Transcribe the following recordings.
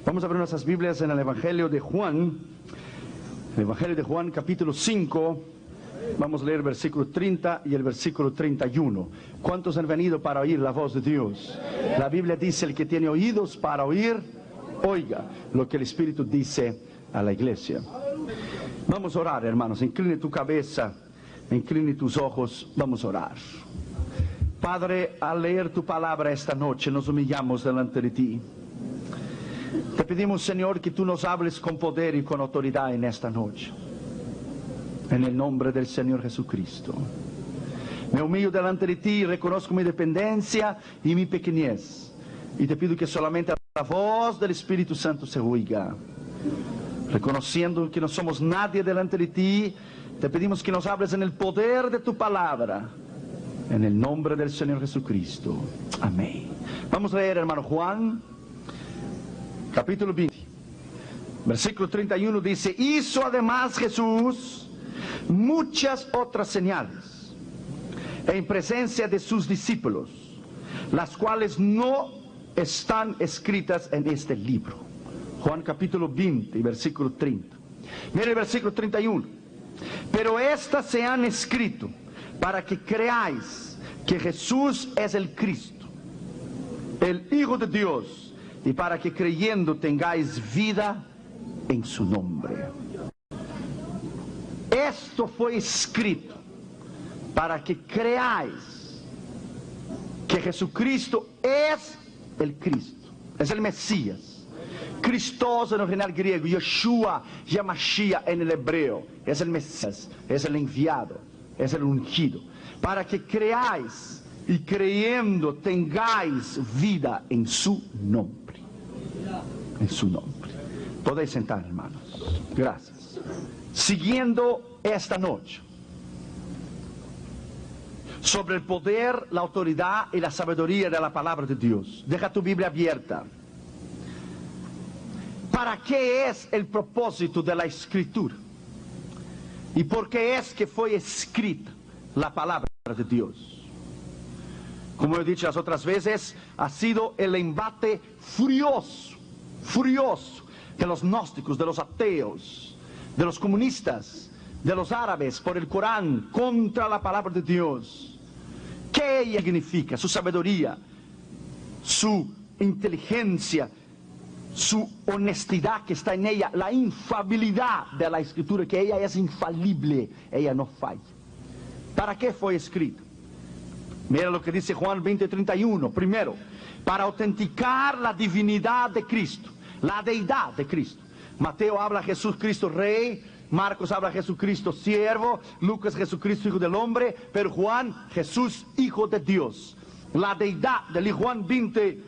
Vamos a abrir nuestras Biblias en el Evangelio de Juan. El Evangelio de Juan, capítulo 5. Vamos a leer el versículo 30 y el versículo 31. ¿Cuántos han venido para oír la voz de Dios? La Biblia dice: el que tiene oídos para oír, oiga lo que el Espíritu dice a la iglesia. Vamos a orar, hermanos. Incline tu cabeza, incline tus ojos. Vamos a orar. Padre, al leer tu palabra esta noche, nos humillamos delante de ti. Te pedimos, Señor, que tú nos hables con poder y con autoridad en esta noche. En el nombre del Señor Jesucristo. Me humillo delante de ti y reconozco mi dependencia y mi pequeñez. Y te pido que solamente la voz del Espíritu Santo se oiga. Reconociendo que no somos nadie delante de ti, te pedimos que nos hables en el poder de tu palabra. En el nombre del Señor Jesucristo. Amén. Vamos a leer, hermano Juan, capítulo 20. Versículo 31 dice: hizo además Jesús muchas otras señales en presencia de sus discípulos, las cuales no están escritas en este libro. Juan capítulo 20, versículo 30. Mire el versículo 31. Pero estas se han escrito para que creáis que Jesús es el Cristo, el Hijo de Dios, y para que creyendo tengáis vida en su nombre. Esto fue escrito para que creáis que Jesucristo es el Cristo, es el Mesías. Christos en el original griego, Yeshua, Yamashia en el hebreo, es el Mesías, es el enviado, es el ungido. Para que creáis y creyendo tengáis vida en su nombre. En su nombre. Podéis sentar, hermanos. Gracias. Siguiendo esta noche sobre el poder, la autoridad y la sabiduría de la palabra de Dios. Deja tu Biblia abierta. ¿Para qué es el propósito de la Escritura? ¿Y por qué es que fue escrita la palabra de Dios? Como he dicho las otras veces, ha sido el embate furioso de los gnósticos, de los ateos, de los comunistas, de los árabes por el Corán contra la palabra de Dios. ¿Qué ella significa? Su sabiduría, su inteligencia, su honestidad que está en ella, la infalibilidad de la Escritura, que ella es infalible, ella no falla. ¿Para qué fue escrito? Mira lo que dice Juan 20:31. Primero, para autenticar la divinidad de Cristo, la deidad de Cristo. Mateo habla Jesús Cristo Rey, Marcos habla Jesucristo Siervo, Lucas Jesucristo Hijo del Hombre, pero Juan Jesús Hijo de Dios. La deidad del Juan 20,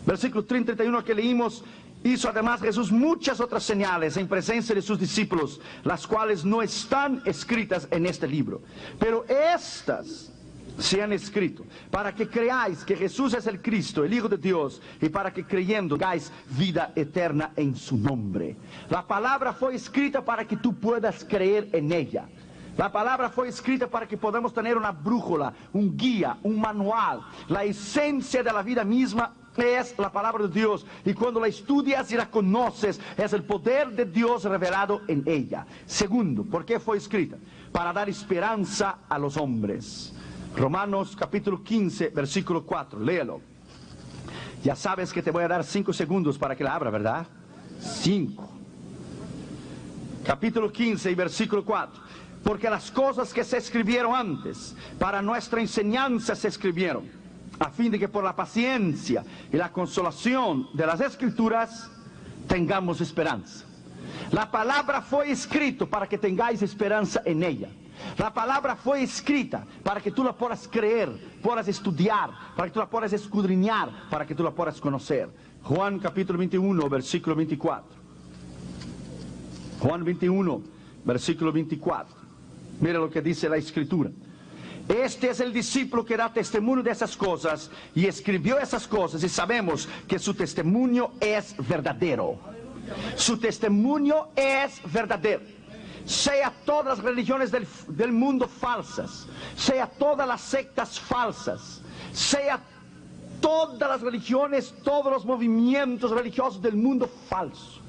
versículo 30 y 31 que leímos. Hizo además Jesús muchas otras señales en presencia de sus discípulos, las cuales no están escritas en este libro. Pero estas se han escrito para que creáis que Jesús es el Cristo, el Hijo de Dios, y para que creyendo tengáis vida eterna en su nombre. La palabra fue escrita para que tú puedas creer en ella. La palabra fue escrita para que podamos tener una brújula, un guía, un manual. La esencia de la vida misma es la palabra de Dios, y cuando la estudias y la conoces, es el poder de Dios revelado en ella. Segundo, ¿por qué fue escrita? Para dar esperanza a los hombres. Romanos capítulo 15, versículo 4, léelo. Ya sabes que te voy a dar 5 segundos para que la abra, ¿verdad? 5. Capítulo 15 y versículo 4. Porque las cosas que se escribieron antes, para nuestra enseñanza se escribieron, a fin de que por la paciencia y la consolación de las Escrituras tengamos esperanza. La palabra fue escrita para que tengáis esperanza en ella. La palabra fue escrita para que tú la puedas creer, puedas estudiar, para que tú la puedas escudriñar, para que tú la puedas conocer. Juan capítulo 21, versículo 24. Juan 21, versículo 24. Mira lo que dice la Escritura. Este es el discípulo que da testimonio de esas cosas y escribió esas cosas, y sabemos que su testimonio es verdadero. Su testimonio es verdadero. Sea todas las religiones del mundo falsas, sea todas las sectas falsas, sea todas las religiones, todos los movimientos religiosos del mundo, falso.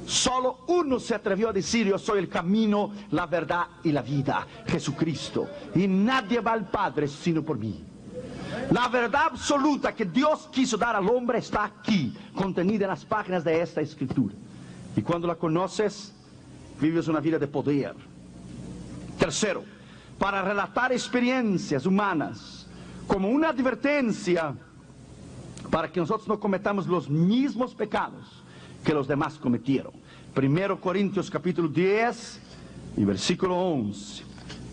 Solo uno se atrevió a decir: yo soy el camino, la verdad y la vida, Jesucristo, y nadie va al Padre sino por mí. La verdad absoluta que Dios quiso dar al hombre está aquí, contenida en las páginas de esta escritura. Y cuando la conoces, vives una vida de poder. Tercero, para relatar experiencias humanas como una advertencia para que nosotros no cometamos los mismos pecados que los demás cometieron. 1 Corintios capítulo 10 y versículo 11.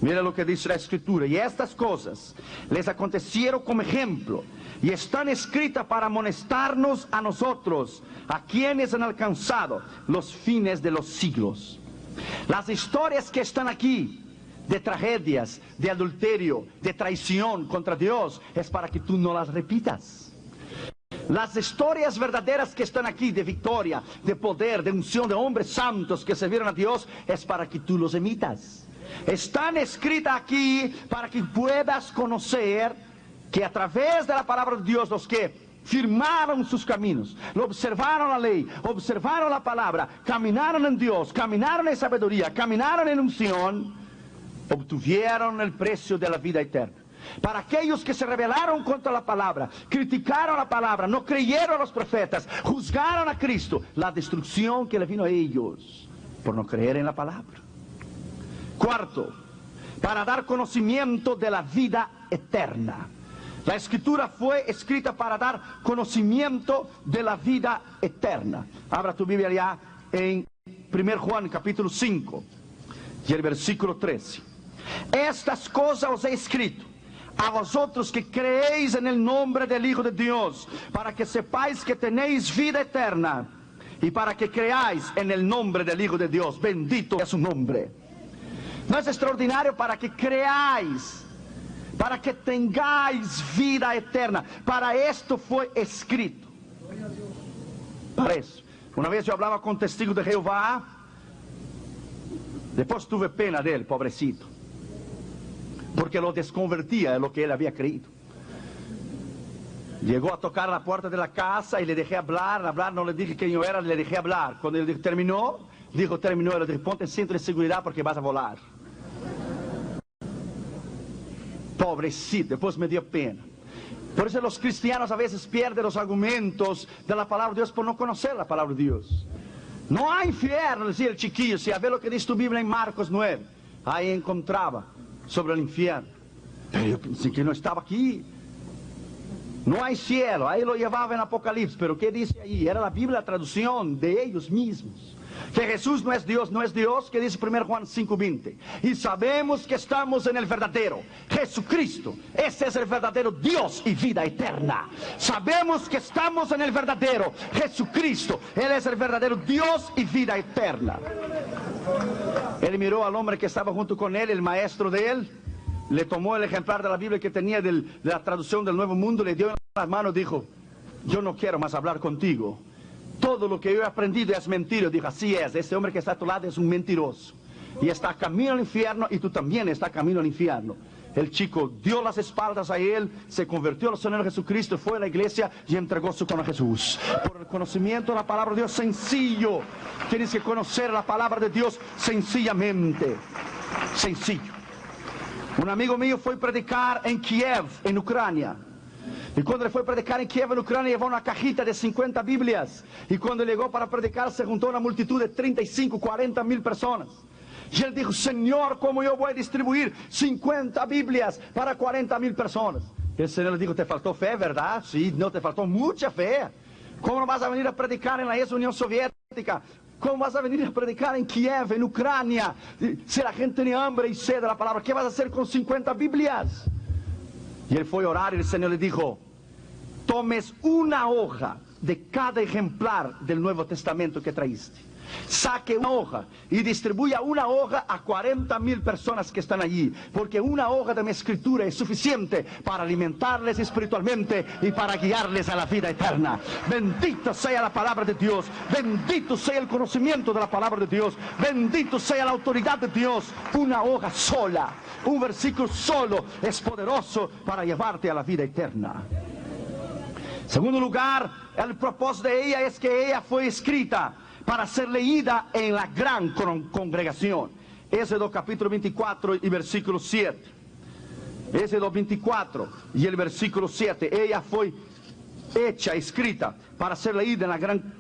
Mira lo que dice la escritura: y estas cosas les acontecieron como ejemplo, y están escritas para amonestarnos a nosotros, a quienes han alcanzado los fines de los siglos. Las historias que están aquí, de tragedias, de adulterio, de traición contra Dios, es para que tú no las repitas. Las historias verdaderas que están aquí, de victoria, de poder, de unción, de hombres santos que sirvieron a Dios, es para que tú los imitas. Están escritas aquí para que puedas conocer que a través de la palabra de Dios, los que firmaron sus caminos, lo observaron la ley, observaron la palabra, caminaron en Dios, caminaron en sabiduría, caminaron en unción, obtuvieron el precio de la vida eterna. Para aquellos que se rebelaron contra la palabra, criticaron la palabra, no creyeron a los profetas, juzgaron a Cristo, la destrucción que le vino a ellos por no creer en la palabra. Cuarto, para dar conocimiento de la vida eterna. La escritura fue escrita para dar conocimiento de la vida eterna. Abra tu Biblia ya en 1 Juan capítulo 5 y el versículo 13. Estas cosas os he escrito a vosotros que creéis en el nombre del Hijo de Dios, para que sepáis que tenéis vida eterna, y para que creáis en el nombre del Hijo de Dios. Bendito es su nombre. ¿No es extraordinario? Para que creáis, para que tengáis vida eterna. Para esto fue escrito. Para eso. Una vez yo hablaba con testigos de Jehová, después tuve pena de él, pobrecito, porque lo desconvertía de lo que él había creído. Llegó a tocar la puerta de la casa y le dejé hablar, no le dije quién yo era, le dejé hablar. Cuando él terminó, terminó, le dije: ponte el cinto de seguridad porque vas a volar. Pobrecito, después me dio pena. Por eso los cristianos a veces pierden los argumentos de la palabra de Dios por no conocer la palabra de Dios. No hay infierno, decía el chiquillo. Si a ver lo que dice tu Biblia en Marcos 9, ahí encontraba sobre el infierno. Pero yo pensé que no estaba aquí. No hay cielo, ahí lo llevaba en Apocalipsis. Pero ¿qué dice ahí? Era la Biblia, la traducción de ellos mismos. Que Jesús no es Dios, que dice 1 Juan 5:20. Y sabemos que estamos en el verdadero Jesucristo. Ese es el verdadero Dios y vida eterna. Sabemos que estamos en el verdadero Jesucristo. Él es el verdadero Dios y vida eterna. Él miró al hombre que estaba junto con él, el maestro de él, le tomó el ejemplar de la Biblia que tenía de la traducción del Nuevo Mundo, le dio en las manos y dijo: yo no quiero más hablar contigo. Todo lo que yo he aprendido es mentira. Dijo: así es, este hombre que está a tu lado es un mentiroso. Y está camino al infierno, y tú también estás camino al infierno. El chico dio las espaldas a él, se convirtió al Señor Jesucristo, fue a la iglesia y entregó su corazón a Jesús. Por el conocimiento de la palabra de Dios sencillo. Tienes que conocer la palabra de Dios sencillamente. Sencillo. Un amigo mío fue a predicar en Kiev, en Ucrania. Y cuando le fue a predicar en Kiev, en Ucrania, llevó una cajita de 50 Biblias. Y cuando llegó para predicar, se juntó una multitud de 35, 40 mil personas. Y él dijo: Señor, ¿cómo yo voy a distribuir 50 Biblias para 40 mil personas? Y el Señor le dijo: te faltó fe, ¿verdad? Sí, no, te faltó mucha fe. ¿Cómo no vas a venir a predicar en la ex Unión Soviética? ¿Cómo vas a venir a predicar en Kiev, en Ucrania? Si la gente tiene hambre y sed de la palabra, ¿qué vas a hacer con 50 Biblias? Y él fue a orar y el Señor le dijo: tomes una hoja de cada ejemplar del Nuevo Testamento que traíste. Saque una hoja y distribuya una hoja a 40 mil personas que están allí, porque una hoja de mi escritura es suficiente para alimentarles espiritualmente y para guiarles a la vida eterna. Bendito sea la palabra de Dios, bendito sea el conocimiento de la palabra de Dios, bendito sea la autoridad de Dios. Una hoja sola, un versículo solo es poderoso para llevarte a la vida eterna. Segundo lugar, el propósito de ella es que ella fue escrita para ser leída en la gran congregación. Éxodo capítulo 24 y versículo 7. Éxodo 24 y el versículo 7. Ella fue hecha, escrita, para ser leída en la gran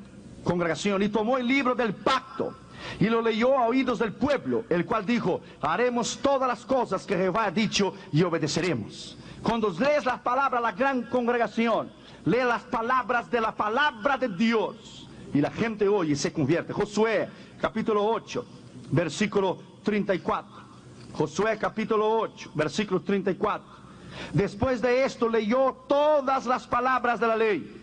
congregación. Y tomó el libro del pacto y lo leyó a oídos del pueblo, el cual dijo: haremos todas las cosas que Jehová ha dicho y obedeceremos. Cuando lees la palabra a la gran congregación, lee las palabras de la palabra de Dios y la gente oye y se convierte. Josué capítulo 8 versículo 34. Josué capítulo 8 versículo 34. Después de esto leyó todas las palabras de la ley,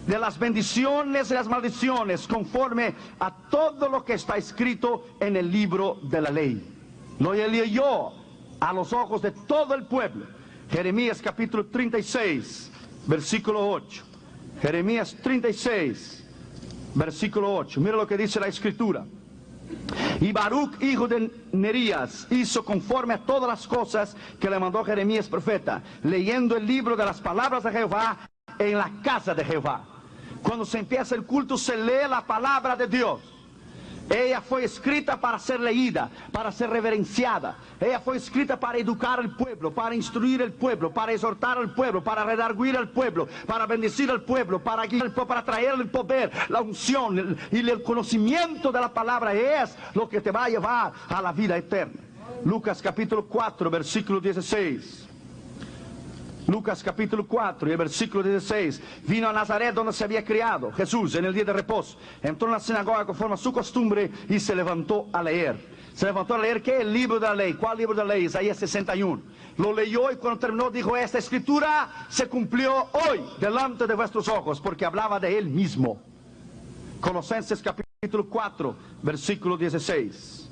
de las bendiciones y las maldiciones, conforme a todo lo que está escrito en el libro de la ley. Lo leyó a los ojos de todo el pueblo. Jeremías capítulo 36 versículo 8. Jeremías 36 versículo 8. Mira lo que dice la escritura. Y Baruch, hijo de Nerías, hizo conforme a todas las cosas que le mandó Jeremías profeta, leyendo el libro de las palabras de Jehová en la casa de Jehová. Cuando se empieza el culto, se lee la palabra de Dios. Ella fue escrita para ser leída, para ser reverenciada. Ella fue escrita para educar al pueblo, para instruir al pueblo, para exhortar al pueblo, para redarguir al pueblo, para bendecir al pueblo, para guiar al pueblo, para traer el poder, la unción y el conocimiento de la palabra es lo que te va a llevar a la vida eterna. Lucas capítulo 4 versículo 16. Lucas capítulo 4 y el versículo 16. Vino a Nazaret, donde se había criado Jesús, en el día de reposo. Entró en la sinagoga conforme a su costumbre y se levantó a leer. Se levantó a leer, ¿qué? El libro de la ley. ¿Cuál libro de la ley? Isaías 61. Lo leyó y cuando terminó dijo: esta escritura se cumplió hoy delante de vuestros ojos, porque hablaba de él mismo. Colosenses capítulo 4 versículo 16.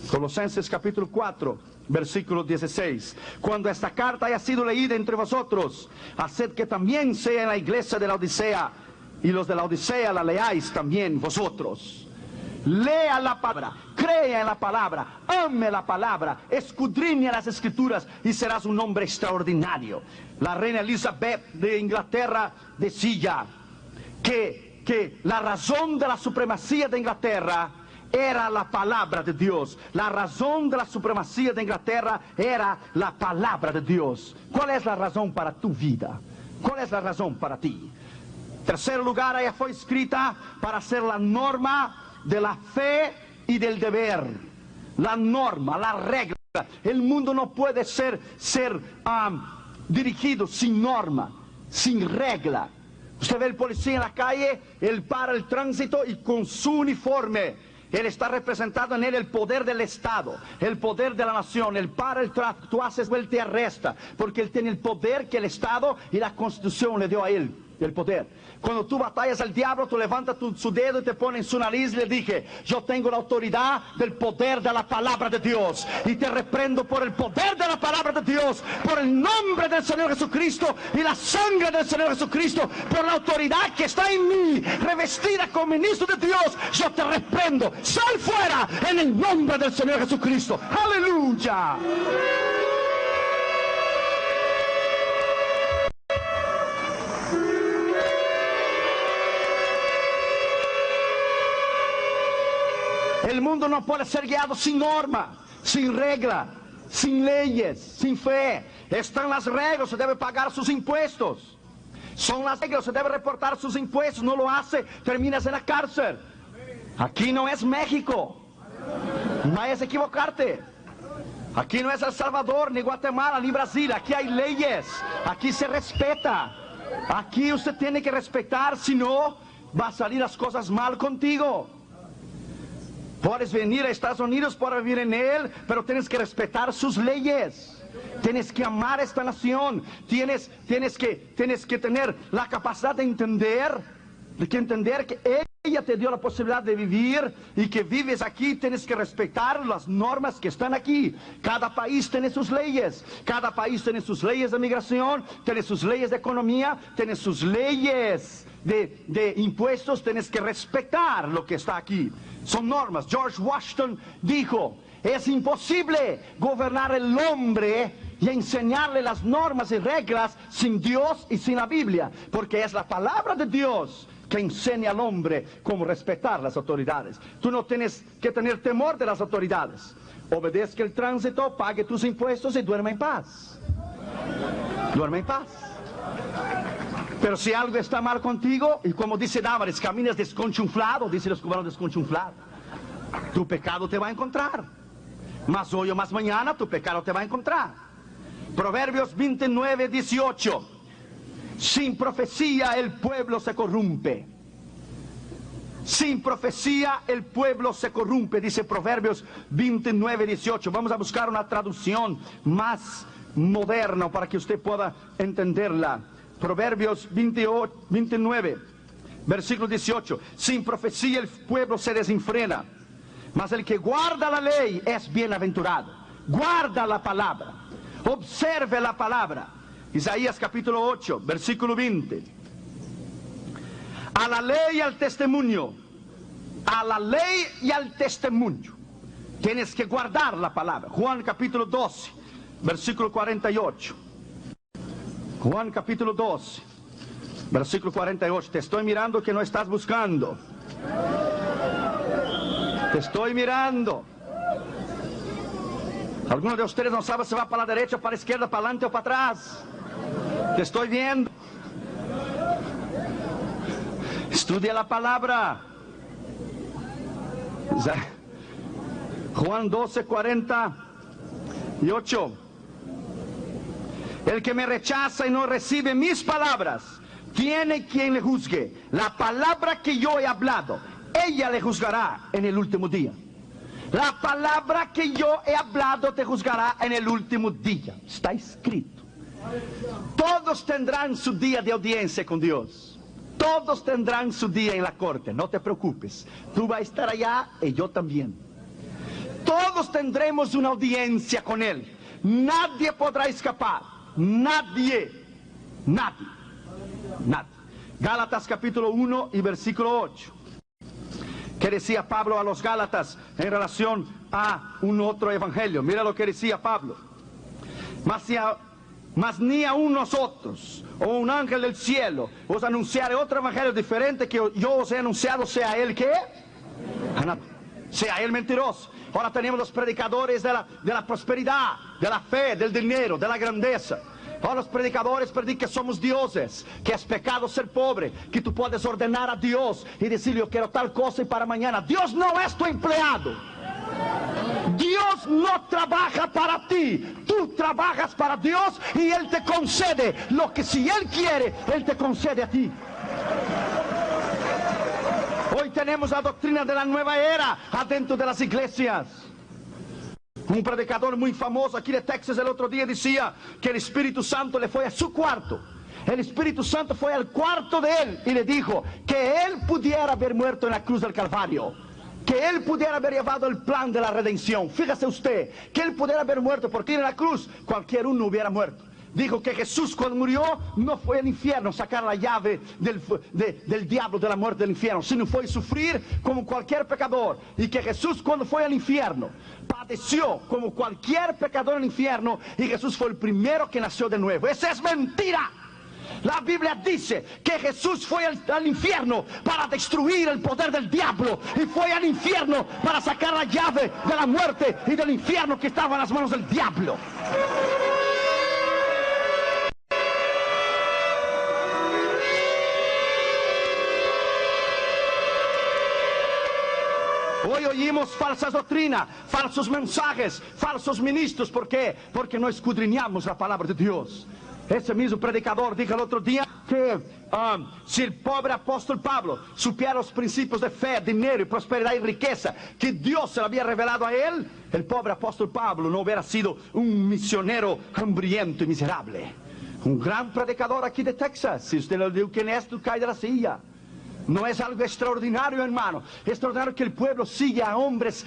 Colosenses capítulo 4 versículo 16. Cuando esta carta haya sido leída entre vosotros, haced que también sea en la iglesia de la Odisea, y los de la Odisea la leáis también vosotros. Lea la palabra, crea en la palabra, ame la palabra, escudriña las escrituras y serás un hombre extraordinario. La reina Elizabeth de Inglaterra decía que la razón de la supremacía de Inglaterra era la palabra de Dios. La razón de la supremacía de Inglaterra era la palabra de Dios. ¿Cuál es la razón para tu vida? ¿Cuál es la razón para ti? Tercer lugar, ella fue escrita para ser la norma de la fe y del deber. La norma, la regla. El mundo no puede ser dirigido sin norma, sin regla. Usted ve el policía en la calle, él para el tránsito y con su uniforme él está representado en él el poder del Estado, el poder de la nación. Él para el tráfico, tú haces, él te arresta, porque él tiene el poder que el Estado y la Constitución le dio a él, el poder. Cuando tú batallas al diablo, tú levantas su dedo y te pones en su nariz y le dije: yo tengo la autoridad del poder de la palabra de Dios, y te reprendo por el poder de la palabra de Dios, por el nombre del Señor Jesucristo y la sangre del Señor Jesucristo, por la autoridad que está en mí, revestida como ministro de Dios. Yo te reprendo, sal fuera en el nombre del Señor Jesucristo. Aleluya. El mundo no puede ser guiado sin norma, sin regla, sin leyes, sin fe. Están las reglas, se debe pagar sus impuestos. Son las reglas, se debe reportar sus impuestos. No lo hace, terminas en la cárcel. Aquí no es México. No vayas a equivocarte. Aquí no es El Salvador, ni Guatemala, ni Brasil. Aquí hay leyes. Aquí se respeta. Aquí usted tiene que respetar, si no, va a salir las cosas mal contigo. Puedes venir a Estados Unidos para vivir en él, pero tienes que respetar sus leyes. Tienes que amar esta nación. Tienes que tener la capacidad de entender que ella te dio la posibilidad de vivir y que vives aquí. Tienes que respetar las normas que están aquí. Cada país tiene sus leyes. Cada país tiene sus leyes de migración, tiene sus leyes de economía, tiene sus leyes de impuestos. Tienes que respetar lo que está aquí. Son normas. George Washington dijo: es imposible gobernar el hombre y enseñarle las normas y reglas sin Dios y sin la Biblia, porque es la palabra de Dios que enseña al hombre cómo respetar las autoridades. Tú no tienes que tener temor de las autoridades. Obedezca el tránsito, pague tus impuestos y duerme en paz. Duerme en paz. Pero si algo está mal contigo, y como dice Damaris, caminas desconchunflado, dice los cubanos, desconchunflado, tu pecado te va a encontrar. Más hoy o más mañana tu pecado te va a encontrar. Proverbios 29, 18. Sin profecía el pueblo se corrompe. Sin profecía el pueblo se corrompe, dice Proverbios 29, 18. Vamos a buscar una traducción más moderna para que usted pueda entenderla. Proverbios 29, versículo 18. Sin profecía el pueblo se desenfrena, mas el que guarda la ley es bienaventurado. Guarda la palabra, observe la palabra. Isaías capítulo 8, versículo 20. A la ley y al testimonio. A la ley y al testimonio. Tienes que guardar la palabra. Juan capítulo 12, versículo 48. Juan capítulo 12, versículo 48. Te estoy mirando que no estás buscando. Te estoy mirando. Algunos de ustedes no saben si va para la derecha, para la izquierda, para adelante o para atrás. Te estoy viendo. Estudia la palabra. Juan 12, 48. El que me rechaza y no recibe mis palabras, tiene quien le juzgue. La palabra que yo he hablado, ella le juzgará en el último día. La palabra que yo he hablado te juzgará en el último día. Está escrito. Todos tendrán su día de audiencia con Dios. Todos tendrán su día en la corte. No te preocupes. Tú vas a estar allá y yo también. Todos tendremos una audiencia con Él. Nadie podrá escapar. Nadie. Nadie. Nadie. Gálatas capítulo 1 y versículo 8. ¿Qué decía Pablo a los Gálatas en relación a un otro evangelio? Mira lo que decía Pablo. Mas ni aun nosotros, o un ángel del cielo, os anunciaré otro evangelio diferente que yo os he anunciado, sea él que sea él mentiroso. Ahora tenemos los predicadores de la prosperidad, de la fe, del dinero, de la grandeza. Ahora los predicadores predican que somos dioses, que es pecado ser pobre, que tú puedes ordenar a Dios y decirle yo quiero tal cosa y para mañana. Dios no es tu empleado. Dios no trabaja para ti. Tú trabajas para Dios y Él te concede lo que si Él quiere, Él te concede a ti. Hoy tenemos la doctrina de la nueva era adentro de las iglesias. Un predicador muy famoso aquí de Texas el otro día decía que el Espíritu Santo le fue a su cuarto. El Espíritu Santo fue al cuarto de él y le dijo que él pudiera haber muerto en la cruz del Calvario. Que él pudiera haber llevado el plan de la redención. Fíjese usted, que él pudiera haber muerto, porque en la cruz cualquier uno hubiera muerto. Dijo que Jesús cuando murió no fue al infierno sacar la llave del diablo, de la muerte del infierno, sino fue sufrir como cualquier pecador. Y que Jesús cuando fue al infierno padeció como cualquier pecador en el infierno, y Jesús fue el primero que nació de nuevo. Esa es mentira. La Biblia dice que Jesús fue al infierno para destruir el poder del diablo, y fue al infierno para sacar la llave de la muerte y del infierno que estaba en las manos del diablo. Hoy oímos falsas doctrinas, falsos mensajes, falsos ministros. ¿Por qué? Porque no escudriñamos la palabra de Dios. Ese mismo predicador dijo el otro día que si el pobre apóstol Pablo supiera los principios de fe, dinero y prosperidad y riqueza que Dios se lo había revelado a él, el pobre apóstol Pablo no hubiera sido un misionero hambriento y miserable. Un gran predicador aquí de Texas. Si usted no dijo quién es, tú cae de la silla. No es algo extraordinario, hermano. Extraordinario que el pueblo sigue a hombres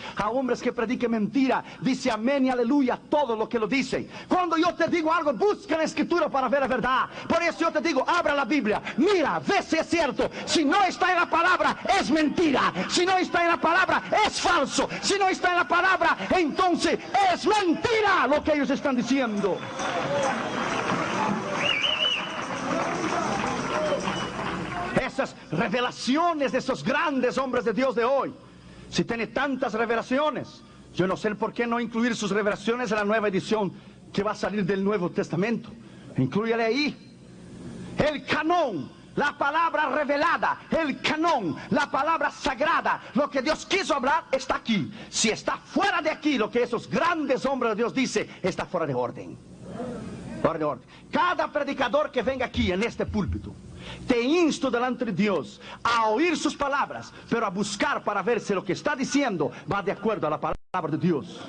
que prediquen mentira. Dice amén y aleluya todo lo que lo dice. Cuando yo te digo algo, busca la escritura para ver la verdad. Por eso yo te digo, abra la Biblia, mira, ve si es cierto. Si no está en la palabra, es mentira. Si no está en la palabra, es falso. Si no está en la palabra, entonces es mentira lo que ellos están diciendo. Esas revelaciones de esos grandes hombres de Dios de hoy, si tiene tantas revelaciones, yo no sé por qué no incluir sus revelaciones en la nueva edición que va a salir del Nuevo Testamento. Inclúyale ahí el canón, la palabra revelada, el canón, la palabra sagrada. Lo que Dios quiso hablar está aquí. Si está fuera de aquí, lo que esos grandes hombres de Dios dicen, está fuera de orden. Fuera de orden. Cada predicador que venga aquí en este púlpito, te insto delante de Dios a oír sus palabras, pero a buscar para ver si lo que está diciendo va de acuerdo a la palabra de Dios.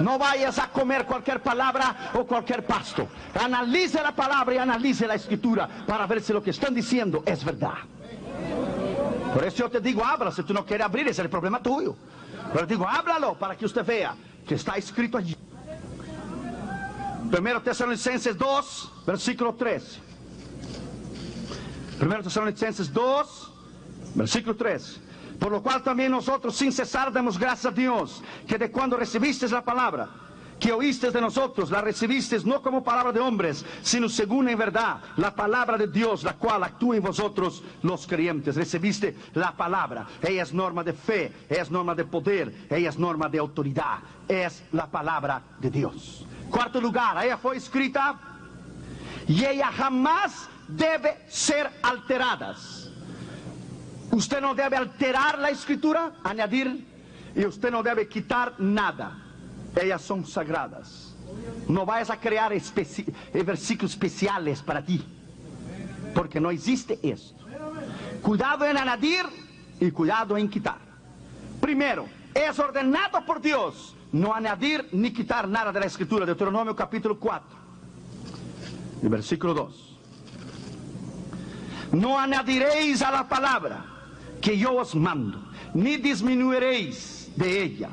No vayas a comer cualquier palabra o cualquier pasto. Analice la palabra y analice la escritura para ver si lo que están diciendo es verdad. Por eso yo te digo, habla. Si tú no quieres abrir, ese es el problema tuyo. Pero digo, háblalo para que usted vea que está escrito allí. 1 Tesalonicenses 2, versículo 13. 1 Tesalonicenses 2, versículo 3. Por lo cual también nosotros sin cesar damos gracias a Dios, que de cuando recibisteis la palabra que oísteis de nosotros, la recibisteis no como palabra de hombres, sino según en verdad la palabra de Dios, la cual actúa en vosotros los creyentes. Recibiste la palabra. Ella es norma de fe, es norma de poder, ella es norma de autoridad. Es la palabra de Dios. Cuarto lugar, ella fue escrita y ella jamás debe ser alteradas. Usted no debe alterar la escritura, añadir, y usted no debe quitar nada. Ellas son sagradas. No vayas a crear versículos especiales para ti, porque no existe esto. Cuidado en añadir y cuidado en quitar. Primero, es ordenado por Dios no añadir ni quitar nada de la escritura. Deuteronomio capítulo 4, el versículo 2. No añadiréis a la palabra que yo os mando, ni disminuiréis de ella,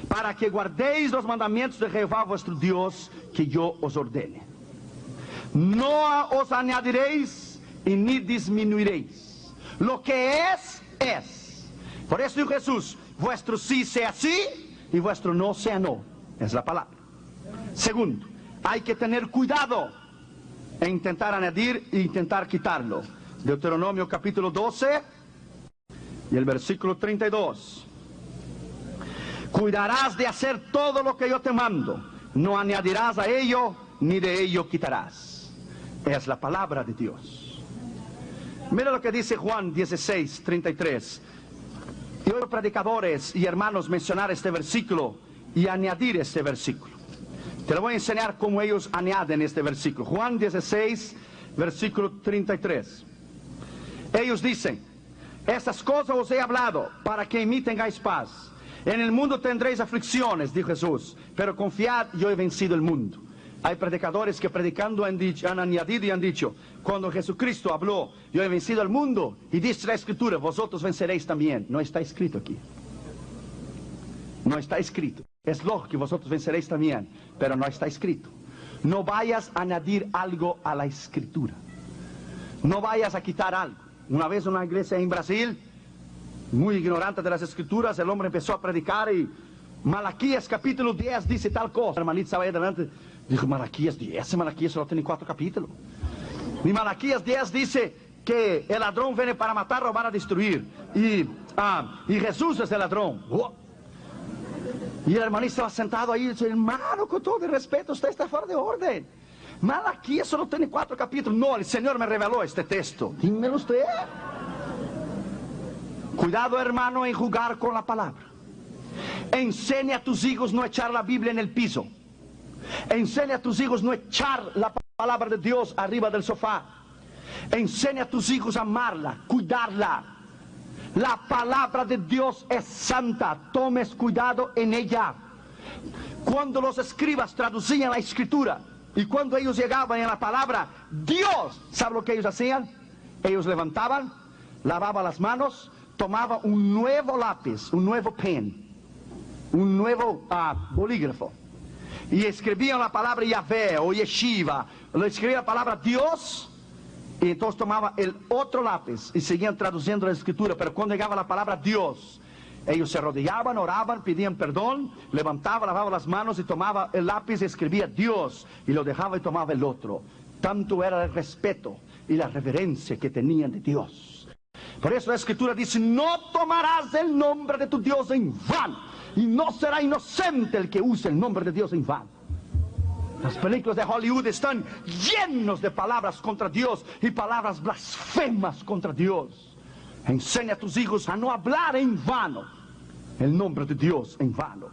para que guardéis los mandamientos de Jehová vuestro Dios que yo os ordene. No os añadiréis y ni disminuiréis. Lo que es, es. Por eso dijo Jesús, vuestro sí sea sí y vuestro no sea no. Es la palabra. Segundo, hay que tener cuidado en intentar añadir e intentar quitarlo. Deuteronomio capítulo 12 y el versículo 32. Cuidarás de hacer todo lo que yo te mando. No añadirás a ello, ni de ello quitarás. Es la palabra de Dios. Mira lo que dice Juan 16, 33. Y oigo predicadores y hermanos mencionar este versículo y añadir este versículo. Te lo voy a enseñar cómo ellos añaden este versículo. Juan 16, versículo 33. Ellos dicen, estas cosas os he hablado para que en mí tengáis paz. En el mundo tendréis aflicciones, dijo Jesús, pero confiad, yo he vencido el mundo. Hay predicadores que predicando han añadido y han dicho, cuando Jesucristo habló, yo he vencido el mundo, y dice la Escritura, vosotros venceréis también. No está escrito aquí. No está escrito. Es lógico que vosotros venceréis también, pero no está escrito. No vayas a añadir algo a la Escritura. No vayas a quitar algo. Una vez en una iglesia en Brasil, muy ignorante de las Escrituras, el hombre empezó a predicar y Malaquías capítulo 10 dice tal cosa. El hermanito estaba ahí adelante, dijo, Malaquías 10, Malaquías solo tiene 4 capítulos. Y Malaquías 10 dice que el ladrón viene para matar, robar, a destruir. Y Jesús es el ladrón. Oh. Y el hermanito estaba sentado ahí y dice, hermano, con todo el respeto, usted está fuera de orden. Malaquías solo tiene 4 capítulos. No, el Señor me reveló este texto. Dímelo usted. Cuidado, hermano, en jugar con la palabra. Enseña a tus hijos no echar la Biblia en el piso. Enseña a tus hijos no echar la palabra de Dios arriba del sofá. Enseña a tus hijos a amarla, cuidarla. La palabra de Dios es santa. Tomes cuidado en ella. Cuando los escribas traducían la Escritura y cuando ellos llegaban en la palabra Dios, ¿sabe lo que ellos hacían? Ellos levantaban, lavaba las manos, tomaba un nuevo lápiz, un nuevo pen, un nuevo bolígrafo, y escribía la palabra Yahvé o Yeshiva, escribía la palabra Dios, y entonces tomaba el otro lápiz y seguían traduciendo la escritura. Pero cuando llegaba la palabra Dios, ellos se arrodillaban, oraban, pedían perdón, levantaba, lavaba las manos y tomaba el lápiz y escribía Dios, y lo dejaba y tomaba el otro. Tanto era el respeto y la reverencia que tenían de Dios. Por eso la escritura dice: no tomarás el nombre de tu Dios en vano, y no será inocente el que use el nombre de Dios en vano. Las películas de Hollywood están llenos de palabras contra Dios y palabras blasfemas contra Dios. Enseña a tus hijos a no hablar en vano el nombre de Dios en vano.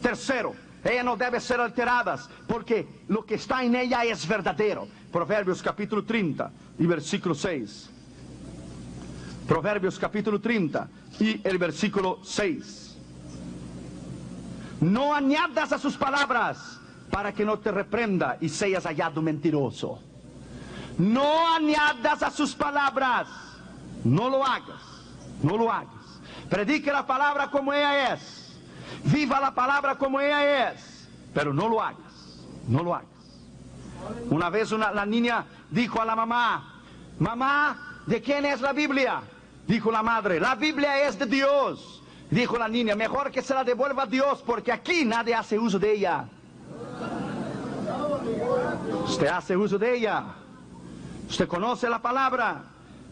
Tercero, ella no debe ser alteradas, porque lo que está en ella es verdadero. Proverbios capítulo 30 y versículo 6. Proverbios capítulo 30 y el versículo 6. No añadas a sus palabras, para que no te reprenda y seas hallado mentiroso. No añadas a sus palabras. No lo hagas. No lo hagas. Predique la palabra como ella es. Viva la palabra como ella es. Pero no lo hagas. No lo hagas. Una vez la niña dijo a la mamá: mamá, ¿de quién es la Biblia? Dijo la madre: la Biblia es de Dios. Dijo la niña: mejor que se la devuelva a Dios, porque aquí nadie hace uso de ella. Usted hace uso de ella. Usted conoce la palabra.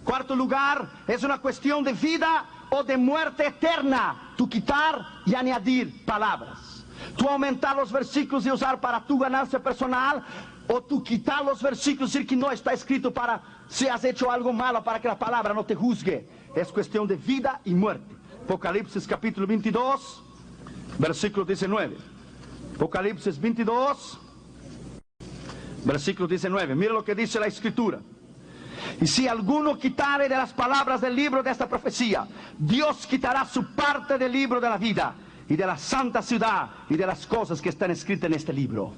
Cuarto lugar, es una cuestión de vida o de muerte eterna. Tú quitar y añadir palabras. Tú aumentar los versículos y usar para tu ganancia personal, o tú quitar los versículos y decir que no está escrito para si has hecho algo malo, para que la palabra no te juzgue. Es cuestión de vida y muerte. Apocalipsis capítulo 22, versículo 19. Apocalipsis 22, versículo 19. Mira lo que dice la escritura: y si alguno quitare de las palabras del libro de esta profecía, Dios quitará su parte del libro de la vida y de la santa ciudad y de las cosas que están escritas en este libro.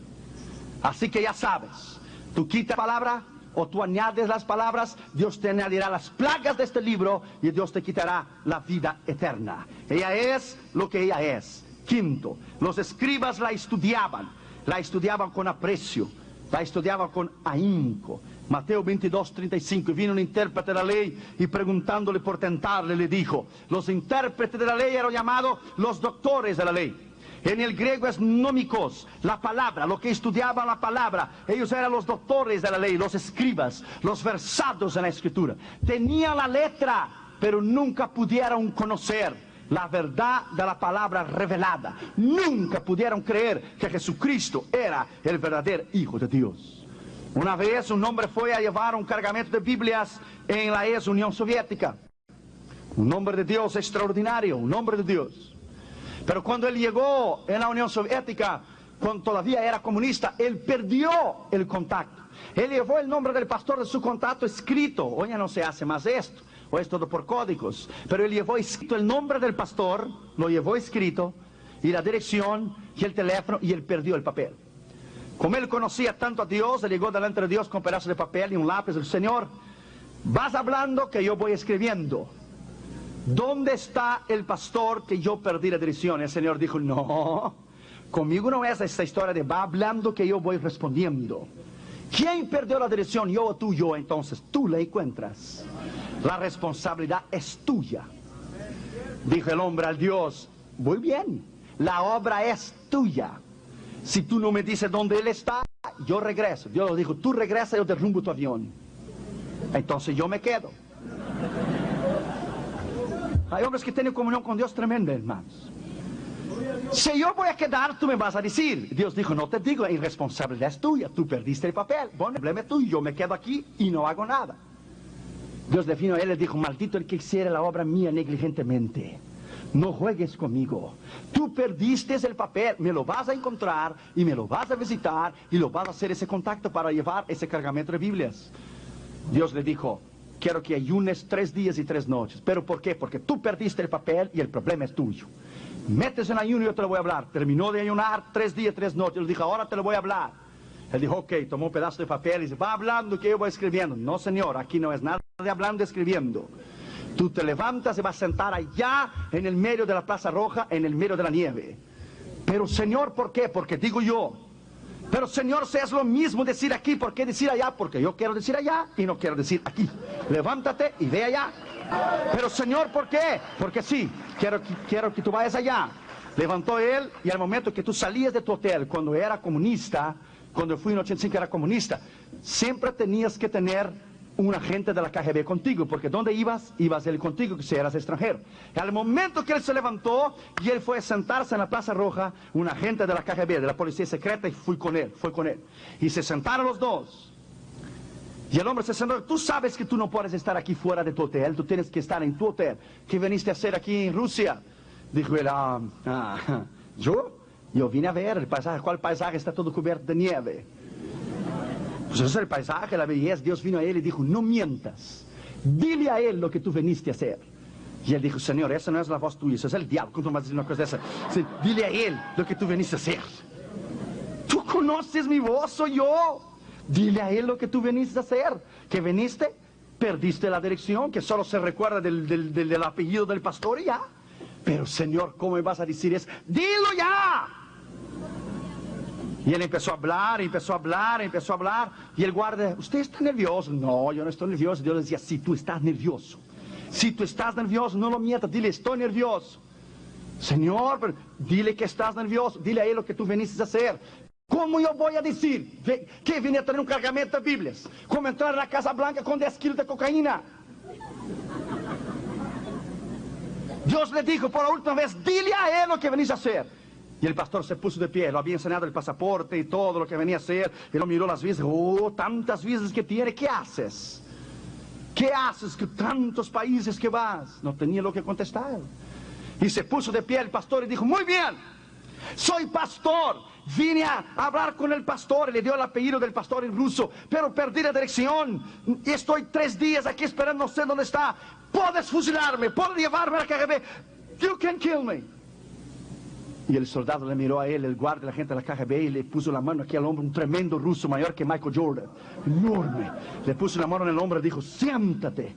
Así que ya sabes, tú quitas la palabra o tú añades las palabras, Dios te añadirá las plagas de este libro y Dios te quitará la vida eterna. Ella es lo que ella es. Quinto, los escribas la estudiaban con aprecio, la estudiaban con ahínco. Mateo 22, 35, y vino un intérprete de la ley y preguntándole por tentarle, le dijo: los intérpretes de la ley eran llamados los doctores de la ley. En el griego es nómicos, la palabra, lo que estudiaban la palabra. Ellos eran los doctores de la ley, los escribas, los versados en la escritura. Tenían la letra, pero nunca pudieron conocer la verdad de la palabra revelada. Nunca pudieron creer que Jesucristo era el verdadero Hijo de Dios. Una vez un hombre fue a llevar un cargamento de Biblias en la ex Unión Soviética. Un hombre de Dios extraordinario, un hombre de Dios. Pero cuando él llegó en la Unión Soviética, cuando todavía era comunista, él perdió el contacto. Él llevó el nombre del pastor de su contacto escrito. Hoy ya no se hace más esto, hoy es todo por códigos. Pero él llevó escrito el nombre del pastor, lo llevó escrito, y la dirección, y el teléfono, y él perdió el papel. Como él conocía tanto a Dios, él llegó delante de Dios con un pedazo de papel y un lápiz. El Señor, vas hablando que yo voy escribiendo. ¿Dónde está el pastor que yo perdí la dirección? El Señor dijo: no, conmigo no es esta historia de va hablando que yo voy respondiendo. ¿Quién perdió la dirección? Yo o tú. Yo. Entonces tú la encuentras. La responsabilidad es tuya. Dijo el hombre al Dios: muy bien, la obra es tuya. Si tú no me dices dónde él está, yo regreso. Dios dijo: tú regresa, yo derrumbo tu avión. Entonces yo me quedo. Hay hombres que tienen comunión con Dios tremenda, hermanos. Si yo voy a quedar, tú me vas a decir. Dios dijo: no te digo, la irresponsabilidad es tuya. Tú perdiste el papel. Bueno, el problema es tuyo. Yo me quedo aquí y no hago nada. Dios definió a él y le dijo: maldito el que hiciera la obra mía negligentemente. No juegues conmigo. Tú perdiste el papel. Me lo vas a encontrar y me lo vas a visitar y lo vas a hacer ese contacto para llevar ese cargamento de Biblias. Dios le dijo: quiero que ayunes 3 días y 3 noches. ¿Pero por qué? Porque tú perdiste el papel y el problema es tuyo. Metes en ayuno y yo te lo voy a hablar. Terminó de ayunar 3 días, 3 noches. Le dijo: ahora te lo voy a hablar. Él dijo: ok, tomó un pedazo de papel y dice: va hablando que yo voy escribiendo. No, señor, aquí no es nada de hablando, escribiendo. Tú te levantas y vas a sentar allá en el medio de la Plaza Roja, en el medio de la nieve. Pero Señor, ¿por qué? Porque digo yo. Pero Señor, si es lo mismo decir aquí, ¿por qué decir allá? Porque yo quiero decir allá y no quiero decir aquí. Levántate y ve allá. Pero Señor, ¿por qué? Porque sí, quiero que tú vayas allá. Levantó él y al momento que tú salías de tu hotel, cuando era comunista, cuando fui en 85 era comunista, siempre tenías que tener un agente de la KGB contigo, porque donde ibas él contigo, que si eras extranjero. Y al momento que él se levantó y él fue a sentarse en la Plaza Roja, un agente de la KGB, de la policía secreta, y fue con él. Y se sentaron los dos. Y el hombre se sentó: tú sabes que tú no puedes estar aquí fuera de tu hotel, tú tienes que estar en tu hotel. ¿Qué viniste a hacer aquí en Rusia? Dijo él: yo vine a ver el paisaje. ¿Cuál paisaje? Está todo cubierto de nieve. Pues ese es el paisaje, la belleza. Dios vino a él y dijo: no mientas, dile a él lo que tú viniste a hacer. Y él dijo: Señor, esa no es la voz tuya, eso es el diablo. ¿Cómo vas a decir una cosa de esa? Sí, dile a él lo que tú viniste a hacer. Tú conoces mi voz, soy yo. Dile a él lo que tú viniste a hacer. Que viniste, perdiste la dirección, que solo se recuerda del apellido del pastor y ya. Pero Señor, ¿cómo me vas a decir eso? Dilo ya. Y él empezó a hablar, y el guardia: ¿usted está nervioso? No, yo no estoy nervioso. Dios le decía: si tú estás nervioso, no lo mientas, dile: estoy nervioso. Señor, pero dile que estás nervioso, dile a él lo que tú viniste a hacer. ¿Cómo yo voy a decir que vine a tener un cargamento de Biblias? ¿Cómo entrar en la Casa Blanca con 10 kilos de cocaína? Dios le dijo por la última vez: dile a él lo que venís a hacer. Y el pastor se puso de pie, lo había enseñado el pasaporte y todo lo que venía a hacer, y lo miró las visas: oh, tantas visas que tiene, ¿qué haces? ¿Qué haces que tantos países que vas? No tenía lo que contestar. Y se puso de pie el pastor y dijo: muy bien, soy pastor, vine a hablar con el pastor. Y le dio el apellido del pastor en ruso, pero perdí la dirección, y estoy 3 días aquí esperando, no sé dónde está. Puedes fusilarme, puedes llevarme a la KGB, you can kill me. Y el soldado le miró a él, el guardia, la gente de la KGB, y le puso la mano aquí al hombro, un tremendo ruso mayor que Michael Jordan, enorme. Le puso la mano en el hombro y dijo: siéntate.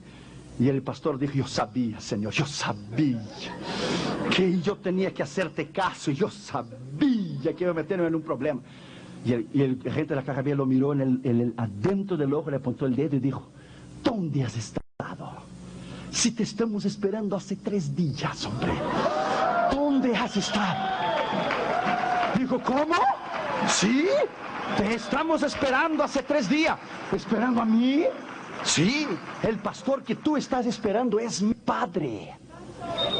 Y el pastor dijo: yo sabía, Señor, yo sabía que yo tenía que hacerte caso, yo sabía que iba a meterme en un problema. Y el agente de la KGB lo miró adentro del ojo, le apuntó el dedo y dijo: ¿dónde has estado? Si te estamos esperando hace 3 días, hombre. ¿Dónde has estado? Dijo: ¿cómo? ¿Sí? Te estamos esperando hace 3 días. ¿Esperando a mí? Sí, el pastor que tú estás esperando es mi padre.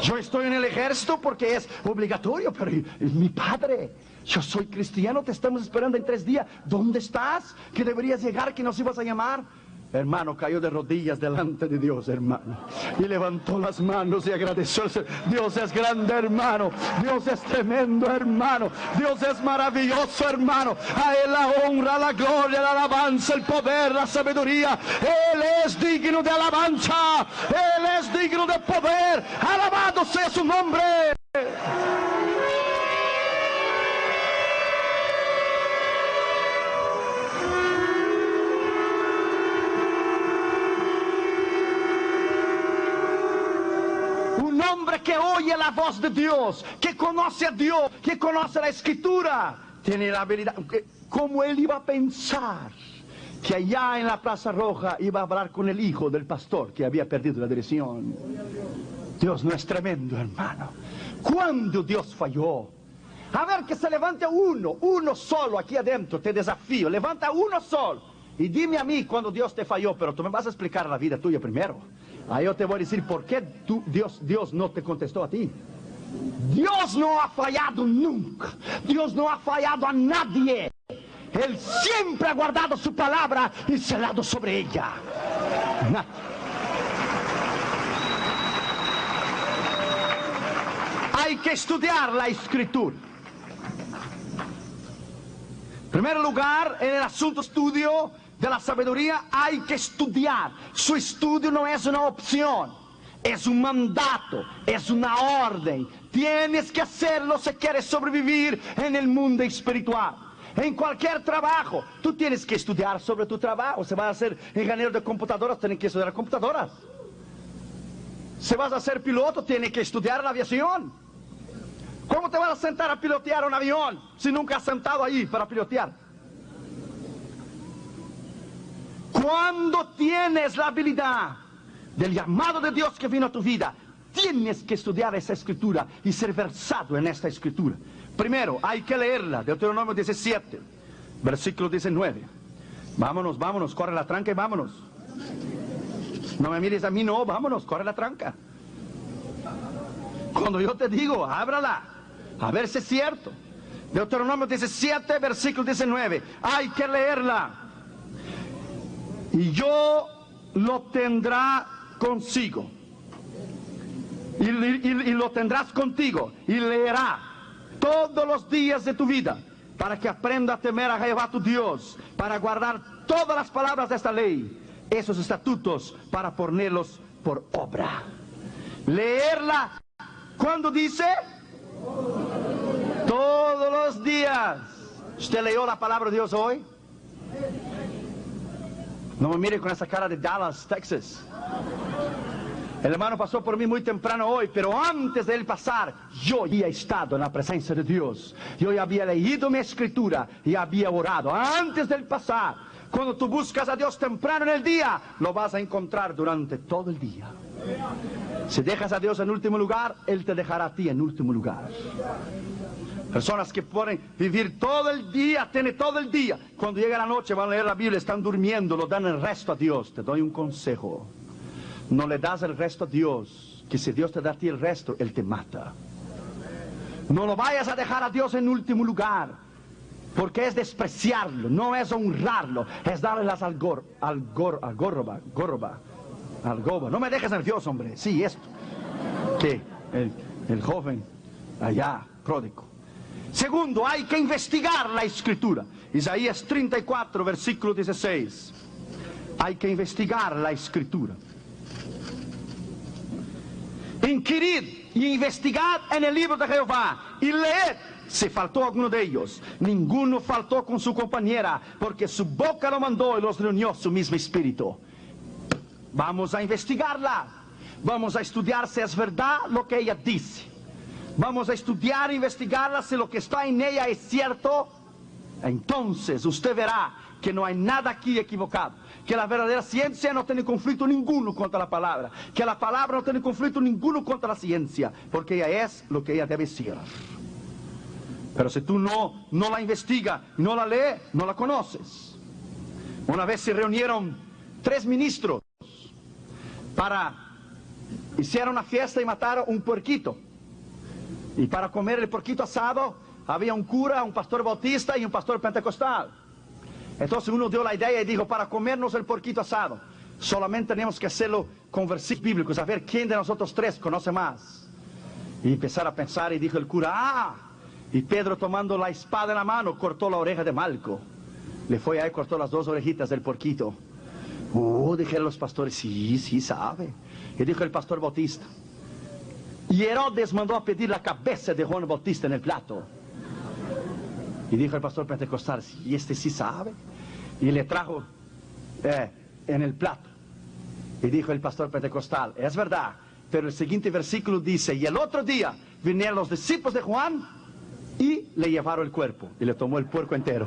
Yo estoy en el ejército porque es obligatorio, pero es mi padre. Yo soy cristiano, te estamos esperando en 3 días. ¿Dónde estás? Que deberías llegar, que nos ibas a llamar. Hermano, cayó de rodillas delante de Dios, hermano, y levantó las manos y agradeció. Dios es grande, hermano. Dios es tremendo, hermano. Dios es maravilloso, hermano. A Él la honra, la gloria, la alabanza, el poder, la sabiduría. Él es digno de alabanza. Él es digno de poder. Alabado sea su nombre. Hombre que oye la voz de Dios, que conoce a Dios, que conoce la Escritura, tiene la habilidad. ¿Cómo él iba a pensar que allá en la Plaza Roja iba a hablar con el hijo del pastor que había perdido la dirección? Dios no es tremendo, hermano. ¿Cuándo Dios falló? A ver, que se levante uno solo aquí adentro, te desafío, levanta uno solo y dime a mí cuando Dios te falló, pero tú me vas a explicar la vida tuya primero. Ahí yo te voy a decir por qué Dios no te contestó a ti. Dios no ha fallado nunca. Dios no ha fallado a nadie. Él siempre ha guardado su palabra y celado sobre ella. Hay que estudiar la Escritura. En primer lugar, en el asunto estudio de la sabiduría hay que estudiar. Su estudio no es una opción, es un mandato, es una orden. Tienes que hacerlo si quieres sobrevivir en el mundo espiritual. En cualquier trabajo, tú tienes que estudiar sobre tu trabajo. Si vas a ser ingeniero de computadoras, tienes que estudiar computadoras. Si vas a ser piloto, tienes que estudiar la aviación. ¿Cómo te vas a sentar a pilotear un avión si nunca has sentado ahí para pilotear? Cuando tienes la habilidad del llamado de Dios que vino a tu vida, tienes que estudiar esa escritura y ser versado en esta escritura. Primero, hay que leerla. Deuteronomio 17, versículo 19. Vámonos, vámonos, corre la tranca y vámonos. No me mires a mí, no, vámonos, corre la tranca. Cuando yo te digo, ábrala, a ver si es cierto. Deuteronomio 17, versículo 19. Hay que leerla. Y yo lo tendrá consigo. Y lo tendrás contigo. Y leerá todos los días de tu vida, para que aprenda a temer a Jehová tu Dios, para guardar todas las palabras de esta ley, esos estatutos, para ponerlos por obra. Leerla, ¿cuándo dice? Todos los días. ¿Usted leyó la palabra de Dios hoy? No me mire con esa cara de Dallas, Texas. El hermano pasó por mí muy temprano hoy, pero antes de él pasar, yo había estado en la presencia de Dios. Yo ya había leído mi escritura y había orado antes de él pasar. Cuando tú buscas a Dios temprano en el día, lo vas a encontrar durante todo el día. Si dejas a Dios en último lugar, Él te dejará a ti en último lugar. Personas que pueden vivir todo el día, tienen todo el día. Cuando llega la noche van a leer la Biblia, están durmiendo, lo dan el resto a Dios. Te doy un consejo. No le das el resto a Dios, que si Dios te da a ti el resto, Él te mata. No lo vayas a dejar a Dios en último lugar, porque es despreciarlo, no es honrarlo, es darle las algoba. No me dejes nervioso, hombre. Sí, esto. ¿Qué? El joven allá, pródigo. Segundo, hay que investigar la escritura. Isaías 34, versículo 16. Hay que investigar la escritura. Inquirid y investigad en el libro de Jehová y leed si faltó alguno de ellos. Ninguno faltó con su compañera, porque su boca lo mandó y los reunió su mismo espíritu. Vamos a investigarla. Vamos a estudiar si es verdad lo que ella dice. Vamos a estudiar e investigarla si lo que está en ella es cierto. Entonces usted verá que no hay nada aquí equivocado, que la verdadera ciencia no tiene conflicto ninguno contra la palabra, que la palabra no tiene conflicto ninguno contra la ciencia, porque ella es lo que ella debe ser. Pero si tú no la investigas, no la lees, no la conoces. Una vez se reunieron 3 ministros hicieron una fiesta y mataron un puerquito. Y para comer el puerquito asado había un cura, un pastor bautista y un pastor pentecostal. Entonces uno dio la idea y dijo, para comernos el puerquito asado, solamente tenemos que hacerlo con versículos bíblicos, a ver quién de nosotros 3 conoce más. Y empezar a pensar y dijo el cura, y Pedro tomando la espada en la mano cortó la oreja de Malco. Le fue ahí y cortó las 2 orejitas del puerquito. Dijeron los pastores, sí sabe. Y dijo el pastor bautista, y Herodes mandó a pedir la cabeza de Juan Bautista en el plato. Y dijo el pastor pentecostal, y este sí sabe. Y le trajo en el plato. Y dijo el pastor pentecostal, es verdad, pero el siguiente versículo dice, y el otro día vinieron los discípulos de Juan y le llevaron el cuerpo. Y le tomó el puerco entero.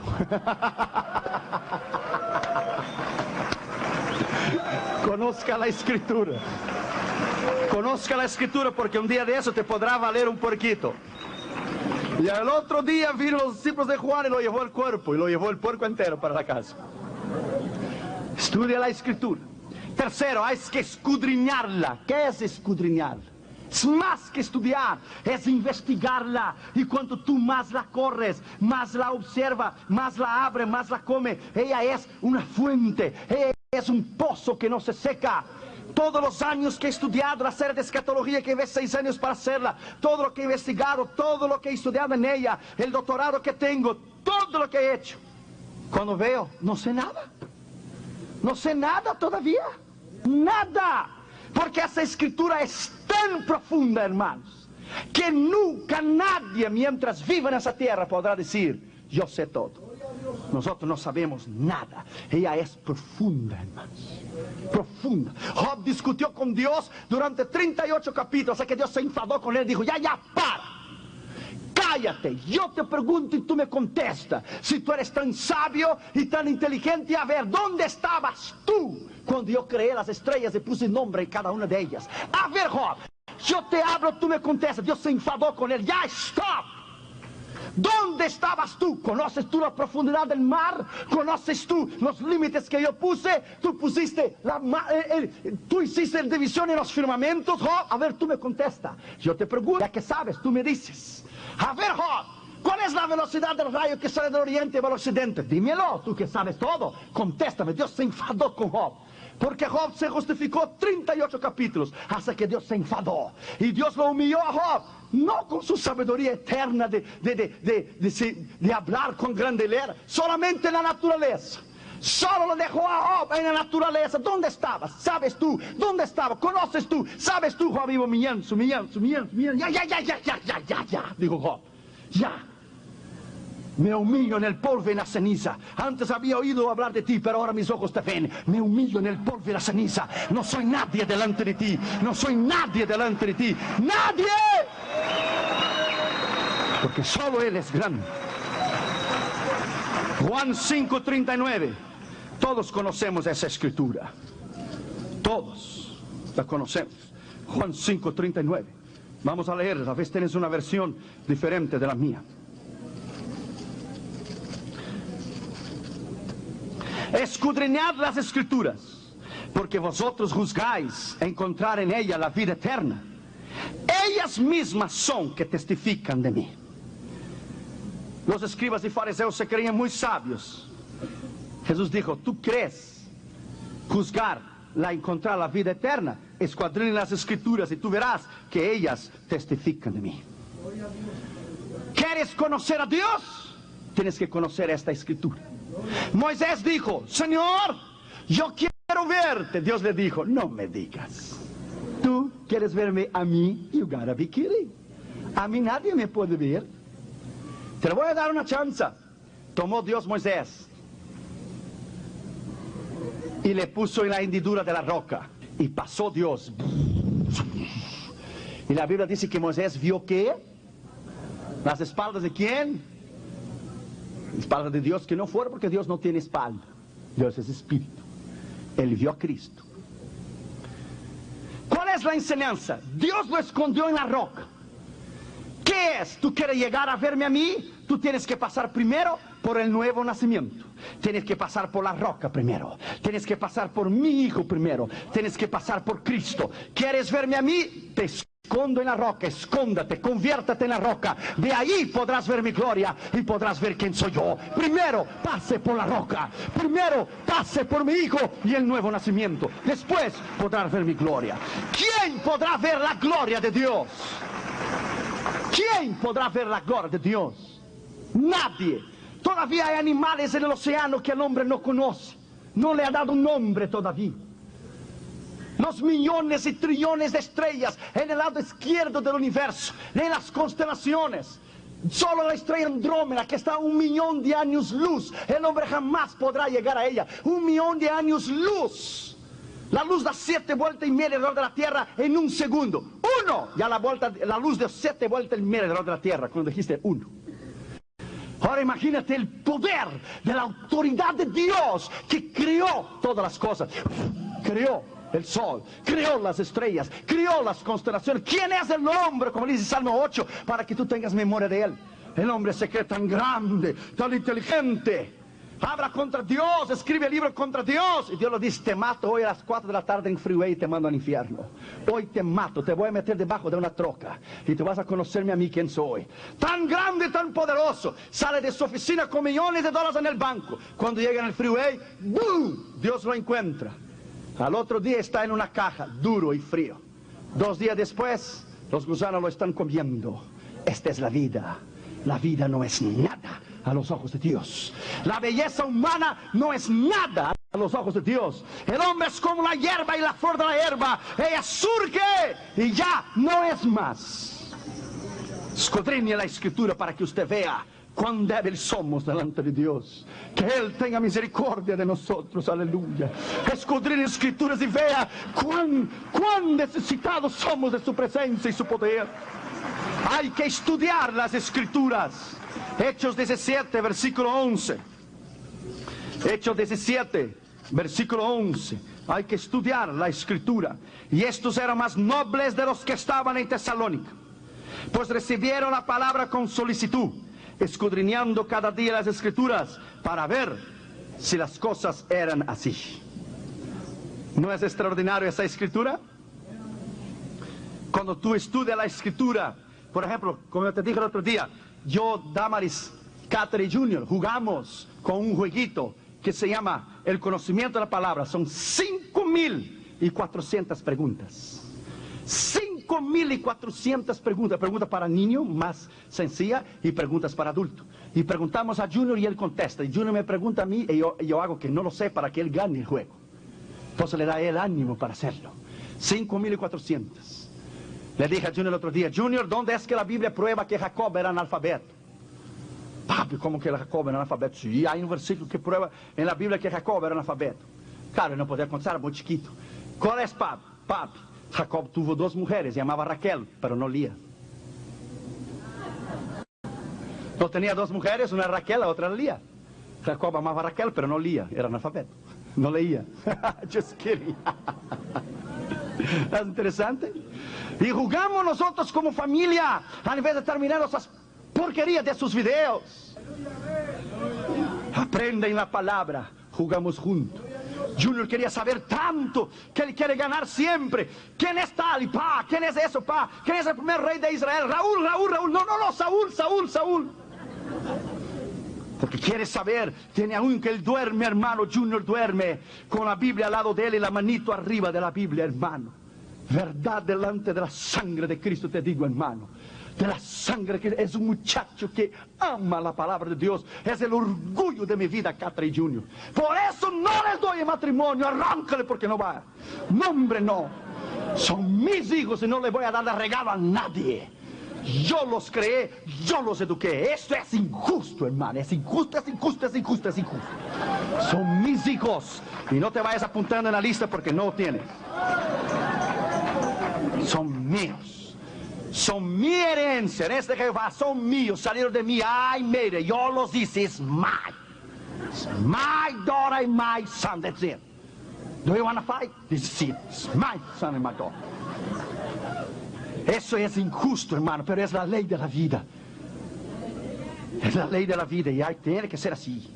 Conozca la escritura. Conozca la escritura, porque un día de eso te podrá valer un puerquito. Y al otro día vino los discípulos de Juan y lo llevó el cuerpo y lo llevó el puerco entero para la casa. Estudia la escritura. Tercero, hay que escudriñarla. ¿Qué es escudriñar? Es más que estudiar, es investigarla. Y cuanto tú más la corres, más la observas, más la abres, más la comes. Ella es una fuente, ella es un pozo que no se seca. Todos los años que he estudiado la serie de escatología, que llevé 6 años para hacerla, todo lo que he investigado, todo lo que he estudiado en ella, el doctorado que tengo, todo lo que he hecho, cuando veo, no sé nada. No sé nada todavía. Nada. Porque esa escritura es tan profunda, hermanos, que nunca nadie mientras viva en esa tierra podrá decir, yo sé todo. Nosotros no sabemos nada. Ella es profunda, hermanos. Profunda. Job discutió con Dios durante 38 capítulos, hasta que Dios se enfadó con él. Dijo, ya, para. Cállate, yo te pregunto y tú me contestas. Si tú eres tan sabio y tan inteligente, a ver, ¿dónde estabas tú cuando yo creé las estrellas y puse nombre en cada una de ellas? A ver, Job, yo te hablo, tú me contestas. Dios se enfadó con él. Ya, stop. ¿Dónde estabas tú? ¿Conoces tú la profundidad del mar? ¿Conoces tú los límites que yo puse? Tú pusiste tú hiciste división en los firmamentos, Job. A ver, tú me contestas. Yo te pregunto, ya que sabes, tú me dices. A ver, Job, ¿cuál es la velocidad del rayo que sale del oriente y va al occidente? Dímelo, tú que sabes todo. Contéstame. Dios se enfadó con Job. Porque Job se justificó 38 capítulos hasta que Dios se enfadó. Y Dios lo humilló a Job. No con su sabiduría eterna de hablar con grandeza, solamente en la naturaleza. Solo lo dejó a Job en la naturaleza. ¿Dónde estabas? ¿Sabes tú? ¿Dónde estaba? ¿Conoces tú? ¿Sabes tú, Job? Iba humillando. Ya, dijo Job. Ya. Me humillo en el polvo y en la ceniza. Antes había oído hablar de ti, pero ahora mis ojos te ven. Me humillo en el polvo y la ceniza. No soy nadie delante de ti. No soy nadie delante de ti. ¡Nadie! Porque solo Él es grande. Juan 5:39. Todos conocemos esa escritura. Todos la conocemos. Juan 5:39. Vamos a leer. A veces tienes una versión diferente de la mía. Escudriñad las escrituras, porque vosotros juzgáis encontrar en ella la vida eterna. Ellas mismas son que testifican de mí. Los escribas y fariseos se creían muy sabios. Jesús dijo, ¿tú crees encontrar la vida eterna? Escudriña las escrituras y tú verás que ellas testifican de mí. ¿Quieres conocer a Dios? Tienes que conocer esta escritura. Moisés dijo, Señor, yo quiero verte. Dios le dijo, no me digas. Tú quieres verme a mí, you gotta be kidding. A mí nadie me puede ver. Te le voy a dar una chance. Tomó Dios Moisés y le puso en la hendidura de la roca. Y pasó Dios. Y la Biblia dice que Moisés vio ¿qué? ¿Las espaldas de quién? Espalda de Dios, que no fuera porque Dios no tiene espalda. Dios es espíritu. Él vio a Cristo. ¿Cuál es la enseñanza? Dios lo escondió en la roca. ¿Qué es? ¿Tú quieres llegar a verme a mí? Tú tienes que pasar primero por el nuevo nacimiento. Tienes que pasar por la roca primero. Tienes que pasar por mi hijo primero. Tienes que pasar por Cristo. ¿Quieres verme a mí? Te escondo en la roca, escóndate, conviértate en la roca. De ahí podrás ver mi gloria y podrás ver quién soy yo. Primero pase por la roca. Primero pase por mi hijo y el nuevo nacimiento. Después podrás ver mi gloria. ¿Quién podrá ver la gloria de Dios? ¿Quién podrá ver la gloria de Dios? Nadie. Todavía hay animales en el océano que el hombre no conoce. No le ha dado un nombre todavía. Los millones y trillones de estrellas en el lado izquierdo del universo, en las constelaciones. Solo la estrella Andrómeda, que está a 1.000.000 de años luz, el hombre jamás podrá llegar a ella. 1.000.000 de años luz. La luz da 7 vueltas y media alrededor de la Tierra en un segundo. Uno. Ya la luz de 7 vueltas y media alrededor de la Tierra, cuando dijiste uno. Ahora imagínate el poder de la autoridad de Dios que creó todas las cosas. Creó el sol, creó las estrellas, creó las constelaciones. ¿Quién es el hombre? Como dice Salmo 8, para que tú tengas memoria de él. El hombre se cree tan grande, tan inteligente. Habla contra Dios, escribe el libro contra Dios. Y Dios lo dice, te mato hoy a las 4 de la tarde en freeway y te mando al infierno. Hoy te mato, te voy a meter debajo de una troca. Y te vas a conocerme a mí quién soy. Tan grande, tan poderoso. Sale de su oficina con millones de dólares en el banco. Cuando llega en el freeway, ¡boom! Dios lo encuentra. Al otro día está en una caja, duro y frío. 2 días después, los gusanos lo están comiendo. Esta es la vida. La vida no es nada a los ojos de Dios. La belleza humana no es nada a los ojos de Dios. El hombre es como la hierba y la flor de la hierba. Ella surge y ya no es más. Escudriñe la escritura para que usted vea cuán débil somos delante de Dios. Que Él tenga misericordia de nosotros, aleluya. Escudriñe las Escrituras y vea cuán necesitados somos de su presencia y su poder. Hay que estudiar las Escrituras. Hechos 17, versículo 11. Hechos 17, versículo 11. Hay que estudiar la Escritura. Y estos eran más nobles de los que estaban en Tesalónica, pues recibieron la palabra con solicitud, escudriñando cada día las Escrituras para ver si las cosas eran así. ¿No es extraordinario esa Escritura? Cuando tú estudias la Escritura, por ejemplo, como te dije el otro día, yo, Damaris, Catherine Jr., jugamos con un jueguito que se llama el conocimiento de la palabra. Son 5.400 preguntas. 5.400 preguntas. Preguntas para niño, más sencilla, y preguntas para adulto. Y preguntamos a Junior y él contesta. Y Junior me pregunta a mí y yo hago que no lo sé para que él gane el juego. Entonces le da el ánimo para hacerlo. 5.400. Le dije a Junior el otro día, Junior, ¿dónde es que la Biblia prueba que Jacob era analfabeto? Papi, ¿cómo que Jacob era analfabeto? Sí, hay un versículo que prueba en la Biblia que Jacob era analfabeto. Claro, él no podía contestar, era muy chiquito. ¿Cuál es, papi? Papi, Jacob tuvo 2 mujeres, llamaba Raquel, pero no leía. No tenía 2 mujeres, una era Raquel, la otra era Lía. Jacob amaba a Raquel, pero no leía, era analfabeto. No leía. Just kidding. ¿Es interesante? Y jugamos nosotros como familia, a vez de terminar esas porquerías de sus videos. Aprenden la palabra, jugamos juntos. Junior quería saber tanto que él quiere ganar siempre. ¿Quién es tal? Y pa, ¿quién es eso, pa? ¿Quién es el primer rey de Israel? Raúl. No, Saúl. Porque quiere saber, tiene aún que él duerme, hermano. Junior duerme con la Biblia al lado de él y la manito arriba de la Biblia, hermano. Verdad delante de la sangre de Cristo, te digo, hermano. De la sangre, que es un muchacho que ama la palabra de Dios. Es el orgullo de mi vida, Catherine Junior. Por eso no les doy el matrimonio. Arráncale porque no va. No, hombre, no. Son mis hijos y no les voy a dar de regalo a nadie. Yo los creé, yo los eduqué. Esto es injusto, hermano. Es injusto. Son mis hijos. Y no te vayas apuntando en la lista porque no tienes. Son míos. Son mi herencia. En este Jehová son míos. Salieron de mí. I made it. Yo los hice. It's mine. It's my daughter and my son. That's it. Do you want to fight? This is it. It's my son and my daughter. Eso es injusto, hermano, pero es la ley de la vida. Es la ley de la vida y tiene que ser así.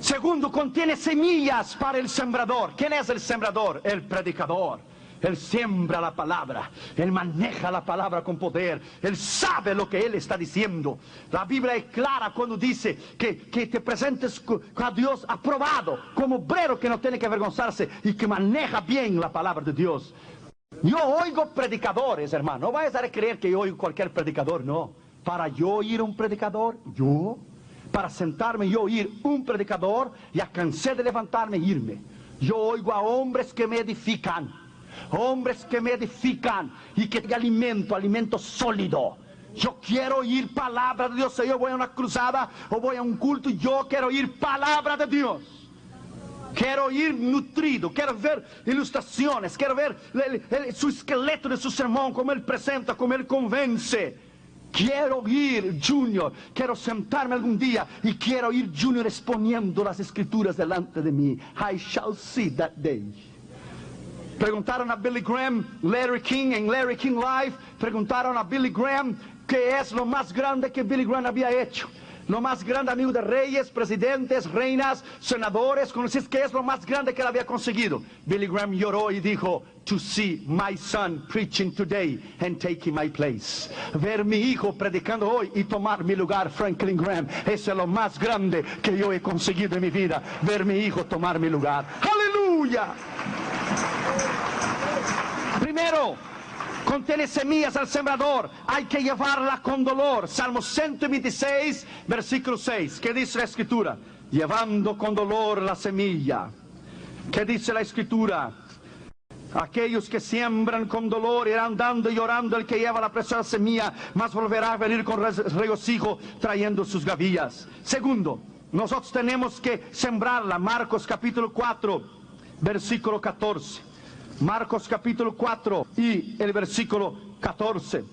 Segundo, contiene semillas para el sembrador. ¿Quién es el sembrador? El predicador. Él siembra la palabra. Él maneja la palabra con poder. Él sabe lo que él está diciendo. La Biblia es clara cuando dice que te presentes a Dios aprobado, como obrero que no tiene que avergonzarse y que maneja bien la palabra de Dios. Yo oigo predicadores, hermano. No vayas a creer que yo oigo cualquier predicador, no. Para yo oír un predicador, para sentarme y oír un predicador, ya cansé de levantarme e irme. Yo oigo a hombres que me edifican. Hombres que me edifican y que te alimento sólido. Yo quiero oír palabra de Dios. Si yo voy a una cruzada o voy a un culto, yo quiero oír palabra de Dios. Quiero ir nutrido, quiero ver ilustraciones, quiero ver su esqueleto de su sermón, cómo él presenta, cómo él convence. Quiero oír Junior, quiero sentarme algún día y quiero oír Junior exponiendo las escrituras delante de mí. I shall see that day. Preguntaron a Billy Graham, Larry King, en Larry King Live, preguntaron a Billy Graham qué es lo más grande que Billy Graham había hecho. Lo más grande, amigo, de reyes, presidentes, reinas, senadores, conocidos, ¿qué es lo más grande que él había conseguido? Billy Graham lloró y dijo, to see my son preaching today and taking my place. Ver mi hijo predicando hoy y tomar mi lugar, Franklin Graham. Eso es lo más grande que yo he conseguido en mi vida. Ver mi hijo tomar mi lugar. ¡Aleluya! Primero, contiene semillas al sembrador, hay que llevarla con dolor. Salmo 126, versículo 6. ¿Qué dice la Escritura? Llevando con dolor la semilla. ¿Qué dice la Escritura? Aquellos que siembran con dolor irán dando y llorando el que lleva la preciosa semilla, mas volverá a venir con regocijo trayendo sus gavillas. Segundo, nosotros tenemos que sembrarla. Marcos capítulo 4, versículo 14. Marcos capítulo 4 y el versículo 14.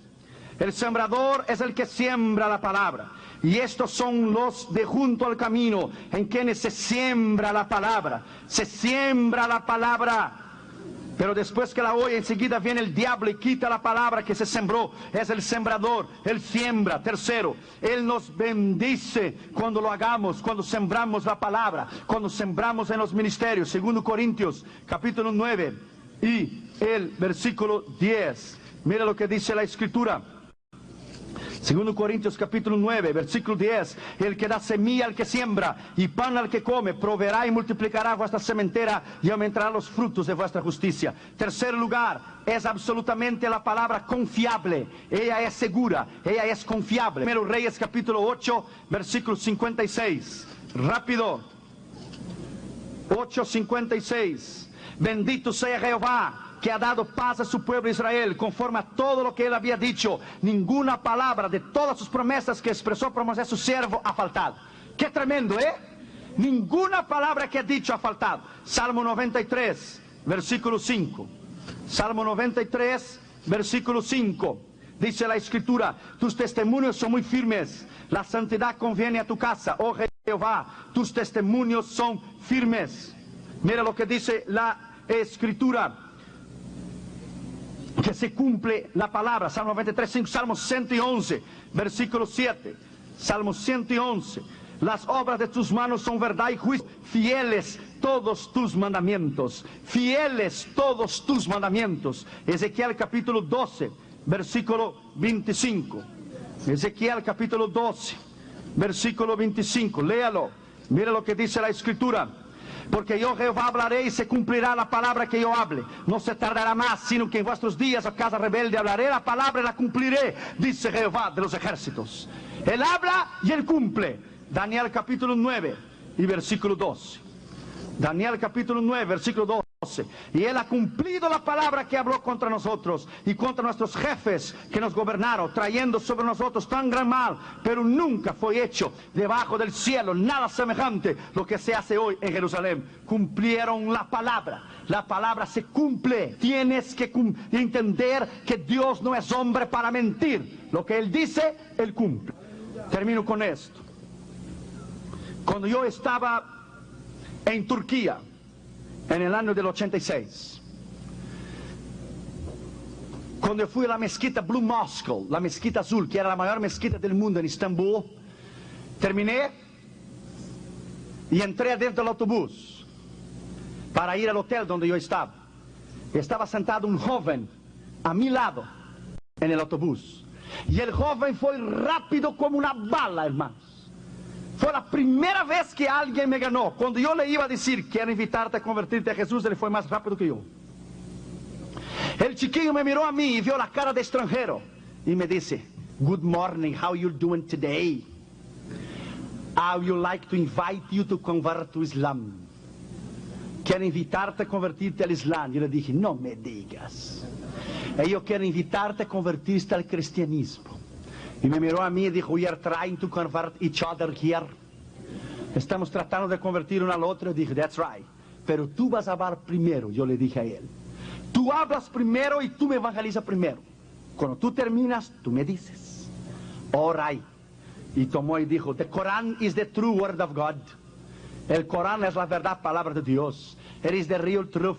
El sembrador es el que siembra la palabra. Y estos son los de junto al camino, en quienes se siembra la palabra. Se siembra la palabra. Pero después que la oye, enseguida viene el diablo y quita la palabra que se sembró. Es el sembrador, él siembra. Tercero, él nos bendice cuando lo hagamos, cuando sembramos la palabra, cuando sembramos en los ministerios. 2 Corintios capítulo 9 y el versículo 10. Mira lo que dice la Escritura. 2 Corintios capítulo 9, versículo 10. El que da semilla al que siembra y pan al que come, proveerá y multiplicará vuestra sementera y aumentará los frutos de vuestra justicia. Tercer lugar, es absolutamente la palabra confiable. Ella es segura, ella es confiable. 1 Reyes capítulo 8, versículo 56. Rápido. 8:56. Bendito sea Jehová, que ha dado paz a su pueblo Israel, conforme a todo lo que él había dicho. Ninguna palabra de todas sus promesas que expresó por Moisés su siervo ha faltado. Qué tremendo, ¿eh? Ninguna palabra que ha dicho ha faltado. Salmo 93, versículo 5. Salmo 93, versículo 5. Dice la Escritura: tus testimonios son muy firmes, la santidad conviene a tu casa, oh Jehová, tus testimonios son firmes. Mira lo que dice la Escritura, que se cumple la palabra. Salmo 93, 5, Salmo 111, versículo 7. Salmo 111. Las obras de tus manos son verdad y juicio. Fieles todos tus mandamientos. Fieles todos tus mandamientos. Ezequiel capítulo 12, versículo 25. Ezequiel capítulo 12, versículo 25. Léalo. Mira lo que dice la Escritura. Porque yo Jehová hablaré y se cumplirá la palabra que yo hable. No se tardará más, sino que en vuestros días, a casa rebelde, hablaré la palabra y la cumpliré, dice Jehová de los ejércitos. Él habla y él cumple. Daniel capítulo 9 y versículo 12. Daniel capítulo 9, versículo 12. Y él ha cumplido la palabra que habló contra nosotros y contra nuestros jefes que nos gobernaron, trayendo sobre nosotros tan gran mal, pero nunca fue hecho debajo del cielo nada semejante lo que se hace hoy en Jerusalén. Cumplieron la palabra se cumple. Tienes que entender que Dios no es hombre para mentir. Lo que él dice, él cumple. Termino con esto. Cuando yo estaba en Turquía en el año del 86, cuando fui a la mezquita Blue Mosque, la mezquita azul, que era la mayor mezquita del mundo en Estambul, terminé y entré dentro del autobús para ir al hotel donde yo estaba. Estaba sentado un joven a mi lado en el autobús, y el joven fue rápido como una bala, hermanos. Fue la primera vez que alguien me ganó. Cuando yo le iba a decir, quiero invitarte a convertirte a Jesús, él fue más rápido que yo. El chiquillo me miró a mí y vio la cara de extranjero y me dice: good morning, how you doing today? I would like to invite you to convert to Islam. Quiero invitarte a convertirte al Islam. Yo le dije: no me digas. Yo quiero invitarte a convertirte al cristianismo. Y me miró a mí y dijo: we are trying to convert each other here. Estamos tratando de convertir uno al otro. Y dije: that's right. Pero tú vas a hablar primero. Yo le dije a él: tú hablas primero y tú me evangelizas primero. Cuando tú terminas, tú me dices. All right. Y tomó y dijo: the Quran is the true word of God. El Corán es la verdad, palabra de Dios. It is the real truth.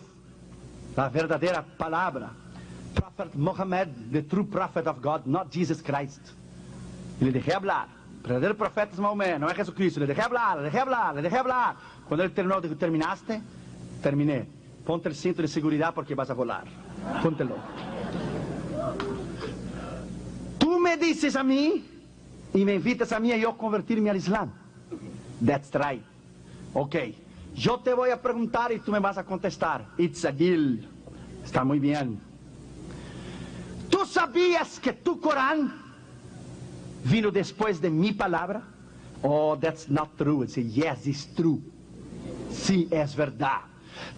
La verdadera palabra. Prophet Muhammad, the true prophet of God, not Jesus Christ. Y le dejé hablar. El verdadero profeta es Mahomet, no es Jesucristo. Le dejé hablar, le dejé hablar, le dejé hablar. Cuando él terminó, dijo: ¿terminaste? Terminé. Ponte el cinto de seguridad porque vas a volar. Póntelo. Tú me dices a mí y me invitas a mí a yo convertirme al Islam. That's right. Ok. Yo te voy a preguntar y tú me vas a contestar. It's a deal. Está muy bien. ¿Tú sabías que tu Corán vino después de mi palabra? Oh, that's not true. It's a yes, it's true. Sí, es verdad.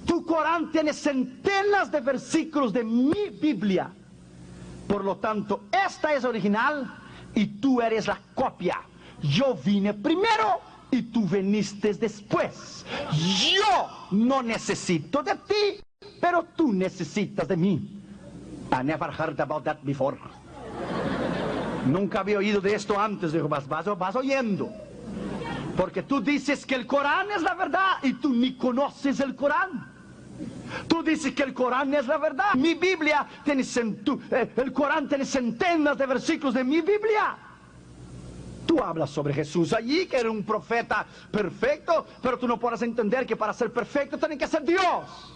Tu Corán tiene centenas de versículos de mi Biblia. Por lo tanto, esta es original y tú eres la copia. Yo vine primero y tú viniste después. Yo no necesito de ti, pero tú necesitas de mí. I never heard about that before. Nunca había oído de esto antes. Dijo, vas oyendo. Porque tú dices que el Corán es la verdad y tú ni conoces el Corán. Tú dices que el Corán es la verdad. Mi Biblia tiene el Corán tiene centenas de versículos de mi Biblia. Tú hablas sobre Jesús allí, que era un profeta perfecto, pero tú no puedes entender que para ser perfecto tiene que ser Dios.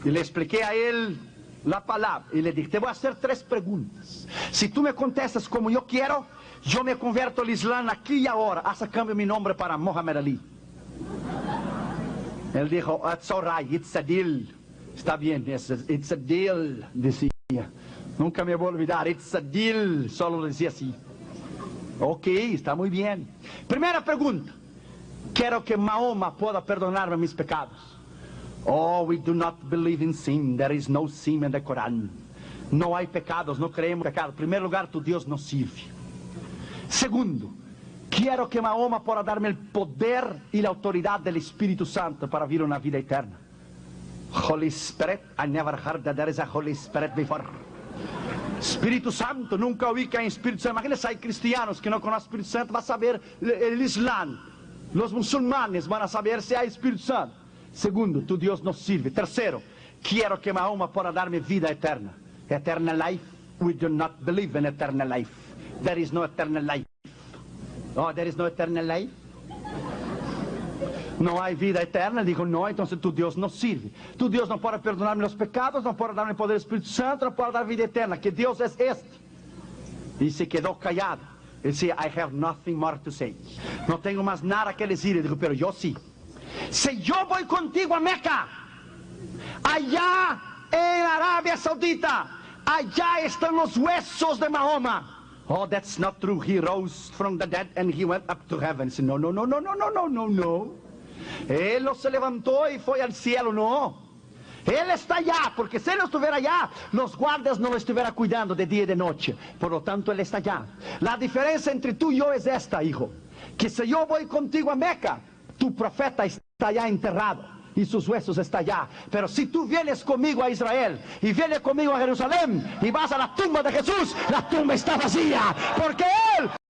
Y le expliqué a él la palabra y le dije, te voy a hacer 3 preguntas. Si tú me contestas como yo quiero, yo me convierto al Islam aquí y ahora. Haz cambio mi nombre para Muhammad Ali. Él dijo, it's all right, it's a deal. Está bien, it's a deal, decía. Nunca me voy a olvidar, it's a deal, solo decía así. Ok, está muy bien. Primera pregunta, quiero que Mahoma pueda perdonarme mis pecados. Oh, we do not believe in sin, there is no sin in the Quran. No hay pecados, no creemos en pecados. En primer lugar, tu Dios nos sirve. Segundo, quiero que Mahoma pueda darme el poder y la autoridad del Espíritu Santo para vivir una vida eterna. Holy Spirit, I never heard that there is a Holy Spirit before. Espíritu Santo, nunca oí que hay Espíritu Santo. Imagínense, hay cristianos que no conocen Espíritu Santo, van a saber el Islam. Los musulmanes van a saber si hay Espíritu Santo. Segundo, tu Dios nos sirve. Tercero, quiero que Mahoma pueda darme vida eterna. Eternal life, we do not believe in eternal life. There is no eternal life. Oh, there is no eternal life. No hay vida eterna. Dijo, no, entonces tu Dios no sirve. Tu Dios no puede perdonarme los pecados, no puede darme el poder del Espíritu Santo, no puede dar vida eterna. ¿Qué Dios es este? Y se quedó callado. Él decía, I have nothing more to say. No tengo más nada que decir. Y dijo, pero yo sí. Si yo voy contigo a Meca, allá en Arabia Saudita, allá están los huesos de Mahoma. Oh, that's not true. He rose from the dead and he went up to heaven. No, no, no, no, no, no, no, no, no. Él no se levantó y fue al cielo, no. Él está allá, porque si él no estuviera allá, los guardias no lo estuvieran cuidando de día y de noche. Por lo tanto, él está allá. La diferencia entre tú y yo es esta, hijo. Que si yo voy contigo a Meca, tu profeta está allá enterrado y sus huesos están allá. Pero si tú vienes conmigo a Israel y vienes conmigo a Jerusalén y vas a la tumba de Jesús, la tumba está vacía, porque